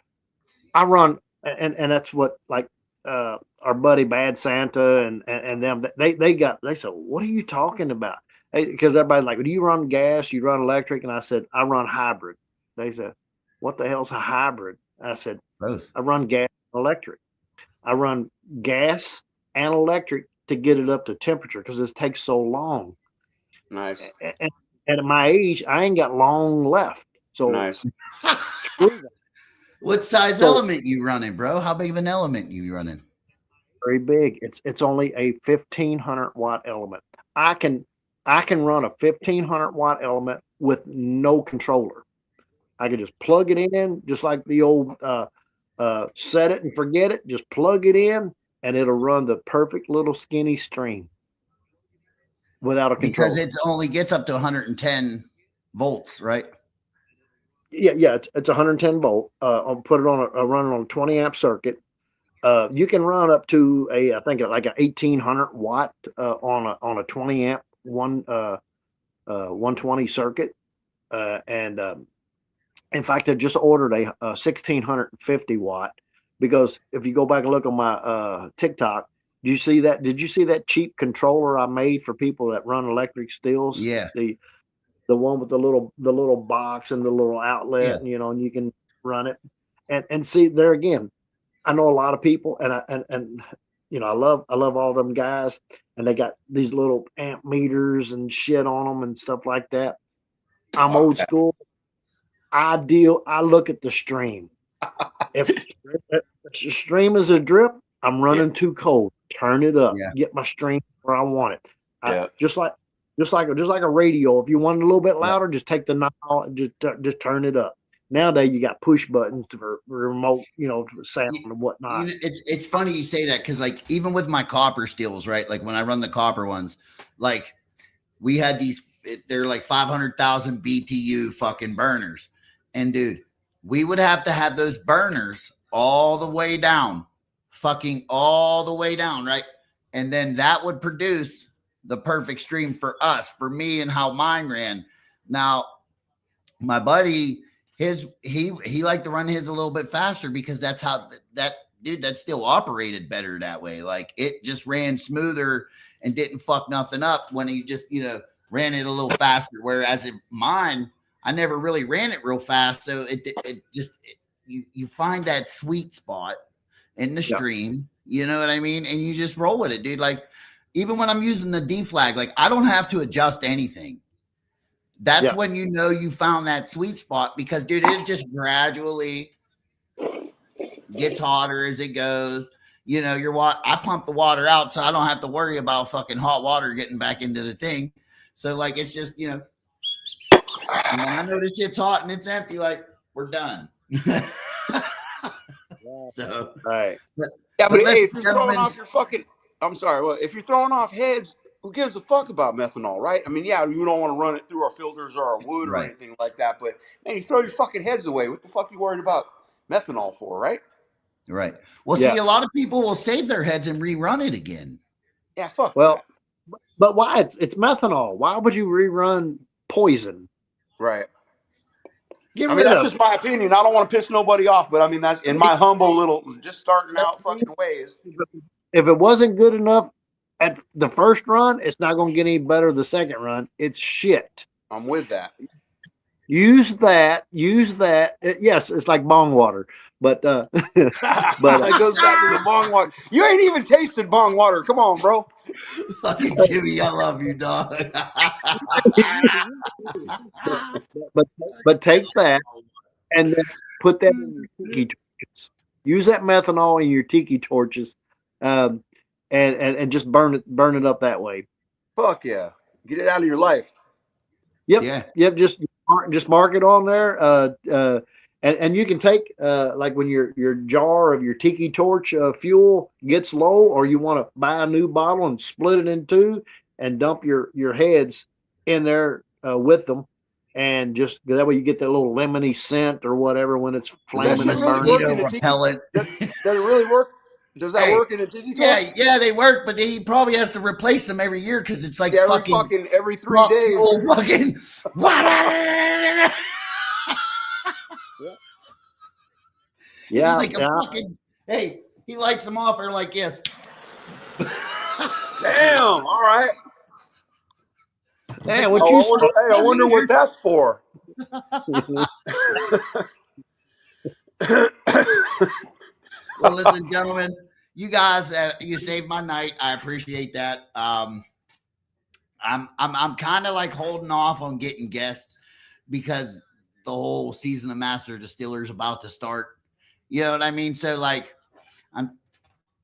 run, and that's what like our buddy Bad Santa and them they said, what are you talking about? Because everybody's like, do you run gas? You run electric? And I said, I run hybrid. They said, what the hell's a hybrid? I said, Both. I run gas and electric. I run gas and electric to get it up to temperature because it takes so long. Nice. And at my age, I ain't got long left. So Nice. screw that. What size So- element you running, bro? How big of an element you running? Very big. It's only a 1500 watt element. I can run a 1500 watt element with no controller. I can just plug it in, just like the old set it and forget it. Just plug it in, and it'll run the perfect little skinny stream without a controller. Because it only gets up to 110 volts, right? Yeah, it's 110 volt. I'll put it on run it on a 20 amp circuit. You can run up to I think like a 1800 watt on a 20 amp 120 circuit. And in fact, I just ordered a 1650 watt because if you go back and look on my TikTok, did you see that? Did you see that cheap controller I made for people that run electric stills? Yeah. The one with the little box and the little outlet, Yeah. and you can run it. And see there again, I know a lot of people, and I love all them guys, and they got these little amp meters and shit on them and stuff like that. I'm old school. I look at the stream. If the stream is a drip, I'm running too cold. Turn it up. Yeah. Get my stream where I want it. Yeah. Just like a radio. If you want it a little bit louder, just take the knob and just turn it up. Nowadays you got push buttons for remote, for sound and whatnot. It's funny you say that because like even with my copper steels, right? Like when I run the copper ones, like we had they're like 500,000 BTU fucking burners, and dude, we would have to have those burners all the way down, fucking all the way down, right? And then that would produce the perfect stream for us, for me, and how mine ran. Now, my buddy, he liked to run his a little bit faster because that's how that still operated better that way. Like it just ran smoother and didn't fuck nothing up when he just ran it a little faster. Whereas mine, I never really ran it real fast, so you find that sweet spot in the stream. You know what I mean? And you just roll with it, dude. Like even when I'm using the deflag, like I don't have to adjust anything. That's when you found that sweet spot because, dude, it just gradually gets hotter as it goes. I pump the water out, so I don't have to worry about fucking hot water getting back into the thing. So, like, it's just, and when I know this shit's hot and it's empty, like, we're done. So, Right. Yeah, but hey, listen, if you're throwing off your fucking, I'm sorry, well, if you're throwing off heads, who gives a fuck about methanol, right? I mean, yeah, you don't want to run it through our filters or our wood or anything like that, but man, you throw your fucking heads away. What the fuck you worried about methanol for, right? Right. Well, see, a lot of people will save their heads and rerun it again. Yeah, fuck. Well, but why? It's methanol. Why would you rerun poison? Right. Get I rid mean, that's of just my opinion. I don't want to piss nobody off, but I mean, that's in my humble little, just starting out fucking ways. If it wasn't good enough at the first run, it's not going to get any better the second run. It's shit. I'm with that. Use that. Yes, it's like bong water, but But it goes back to the bong water. You ain't even tasted bong water. Come on, bro. Fucking Jimmy, I love you, dog. but take that and then put that in your tiki torches. Use that methanol in your tiki torches, and just burn it up that way. Fuck yeah. Get it out of your life. Yep. Just mark it on there. And you can take like when your jar of your tiki torch fuel gets low, or you want to buy a new bottle and split it in two and dump your heads in there with them, and just that way you get that little lemony scent or whatever when it's Does that flaming shit and really burning. work in Mosquito a tiki? repellent. Does it really work? Does that Hey, work in a tiki torch? Yeah, they work, but he probably has to replace them every year because it's like Yeah, every 3 rock days. fuel fucking. Yeah, It's like yeah. a fucking. Hey, he lights them off. They're like, yes. Damn. All right. Hey, Oh, what you I wonder what that's for. Well, listen, gentlemen, you guys, you saved my night. I appreciate that. I'm kind of like holding off on getting guests because the whole season of Master Distiller is about to start. You know what I mean? So like,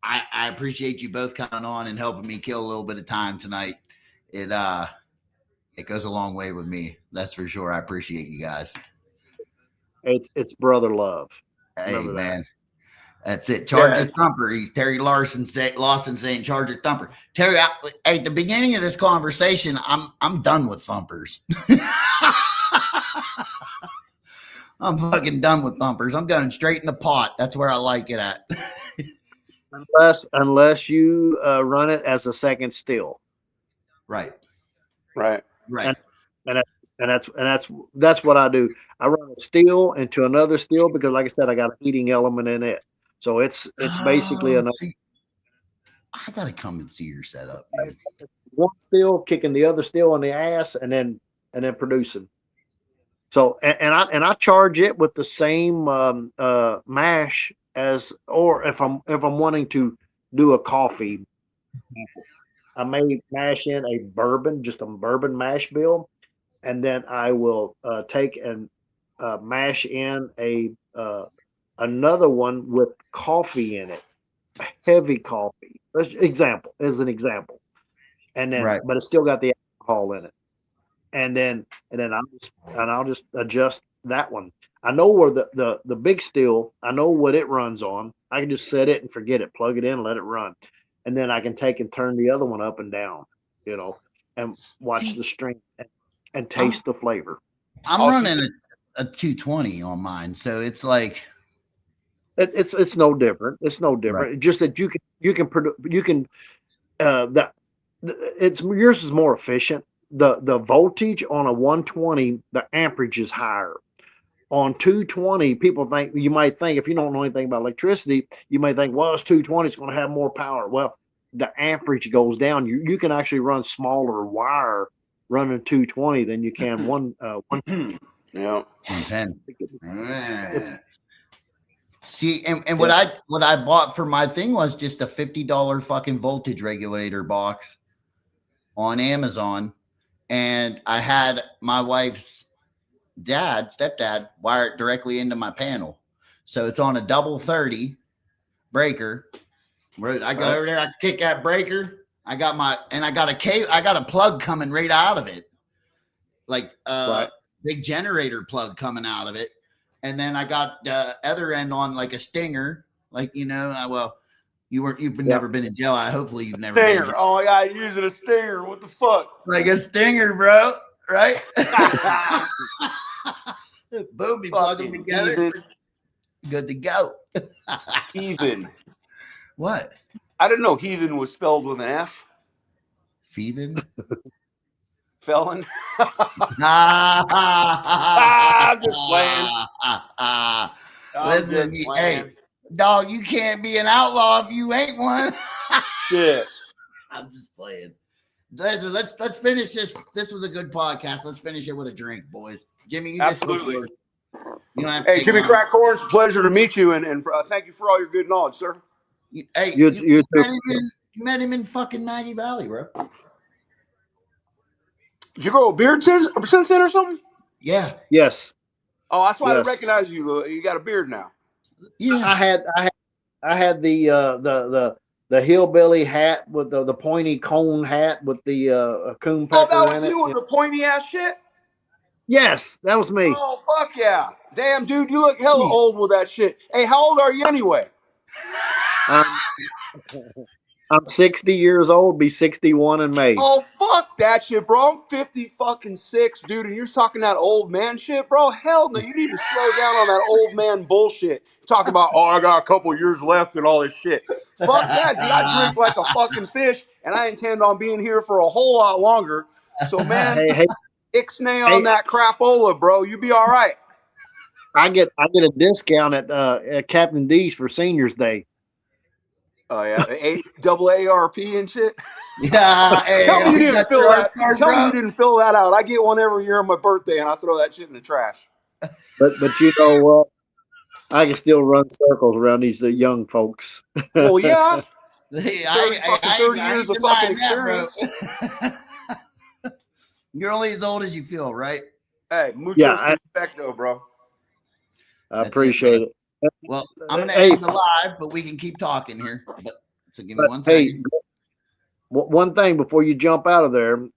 I appreciate you both coming on and helping me kill a little bit of time tonight. It goes a long way with me. That's for sure. I appreciate you guys. it's brother love. Hey, Remember that. man. That's it. Charger Yeah. Thumper. He's Terry Lawson saying Charger Thumper. Terry, at the beginning of this conversation, I'm done with thumpers. I'm fucking done with thumpers. I'm going straight in the pot. That's where I like it at. Unless you run it as a second still. Right. Right. Right. And that's what I do. I run a still into another still because, like I said, I got a heating element in it. So it's basically Oh, another see, I gotta come and see your setup, dude. one still kicking the other still in the ass, and then producing. So and I charge it with the same mash as, or if I'm wanting to do a coffee, I may mash in a bourbon, just a bourbon mash bill, and then I will take and mash in a another one with coffee in it, heavy coffee. As an example, and then Right. but it's still got the alcohol in it, and then I'll just adjust that one. I know where the big still, I know what it runs on. I can just set it and forget it, plug it in, let it run, and then I can take and turn the other one up and down, and watch See, the stream and taste the flavor. I'm Awesome. running a 220 on mine, so it's like It's no different. It's no different. Right. Just that you can produce, it's yours is more efficient. The voltage on a 120, the amperage is higher. On 220, you might think, if you don't know anything about electricity, you may think, well, it's 220, it's going to have more power. Well, the amperage goes down. You can actually run smaller wire running 220 than you can one. Yeah. 110. See, and what I bought for my thing was just a $50 fucking voltage regulator box on Amazon, and I had my wife's stepdad wire it directly into my panel, so it's on a double 30 breaker. I go over there, I kick that breaker. I got a plug coming right out of it, like big generator plug coming out of it. And then I got the other end on like a stinger, like, you've never been in jail. Hopefully you've never been in Stinger. jail. Oh, yeah, using a stinger. What the fuck? Like a stinger, bro. Right? Boom, you plug them Fucking together. heathen. Good to go. Heathen. What? I didn't know heathen was spelled with an F. Feeding? Felon. I'm just playing. Listen, hey, dog, you can't be an outlaw if you ain't one. Shit. I'm just playing. Listen, let's finish this. This was a good podcast. Let's finish it with a drink, boys. Jimmy, you Absolutely. Just you don't have to Hey, take Jimmy mine. Crack Corn, it's a pleasure to meet you, and thank you for all your good knowledge, sir. You met him in fucking Maggie Valley, bro. Did you go to Beard Center or something? Yeah. Yes. Oh, that's why I Yes. recognize you. You got a beard now. Yeah. I had the hillbilly hat with the pointy cone hat with the coon Oh, pecker that was in it. you with the pointy ass shit? Yes, that was me. Oh, fuck yeah. Damn, dude, you look hella Jeez. old with that shit. Hey, how old are you anyway? I'm 60 years old, be 61 in May. Oh, fuck that shit, bro. I'm 50 fucking 6, dude, and you're talking that old man shit, bro? Hell no, you need to slow down on that old man bullshit. Talk about, oh, I got a couple years left and all this shit. Fuck that, dude. I drink like a fucking fish, and I intend on being here for a whole lot longer. So, man, Hey, ixnay on that crapola, bro. You be all right. I get a discount at Captain D's for Seniors Day. Oh, yeah. Double ARP and shit. Yeah. Hey, Tell me you didn't fill that. card, Tell me bro. you didn't fill that out. I get one every year on my birthday, and I throw that shit in the trash. But you know what? I can still run circles around these young folks. Well, yeah. Hey, 30 years of fucking experience. You're only as old as you feel, right? Hey, mucho Yeah, respecto, bro. I That's appreciate it. Well, I'm gonna Hey. end the live, but we can keep talking here. So give me But one hey, second. one thing before you jump out of there,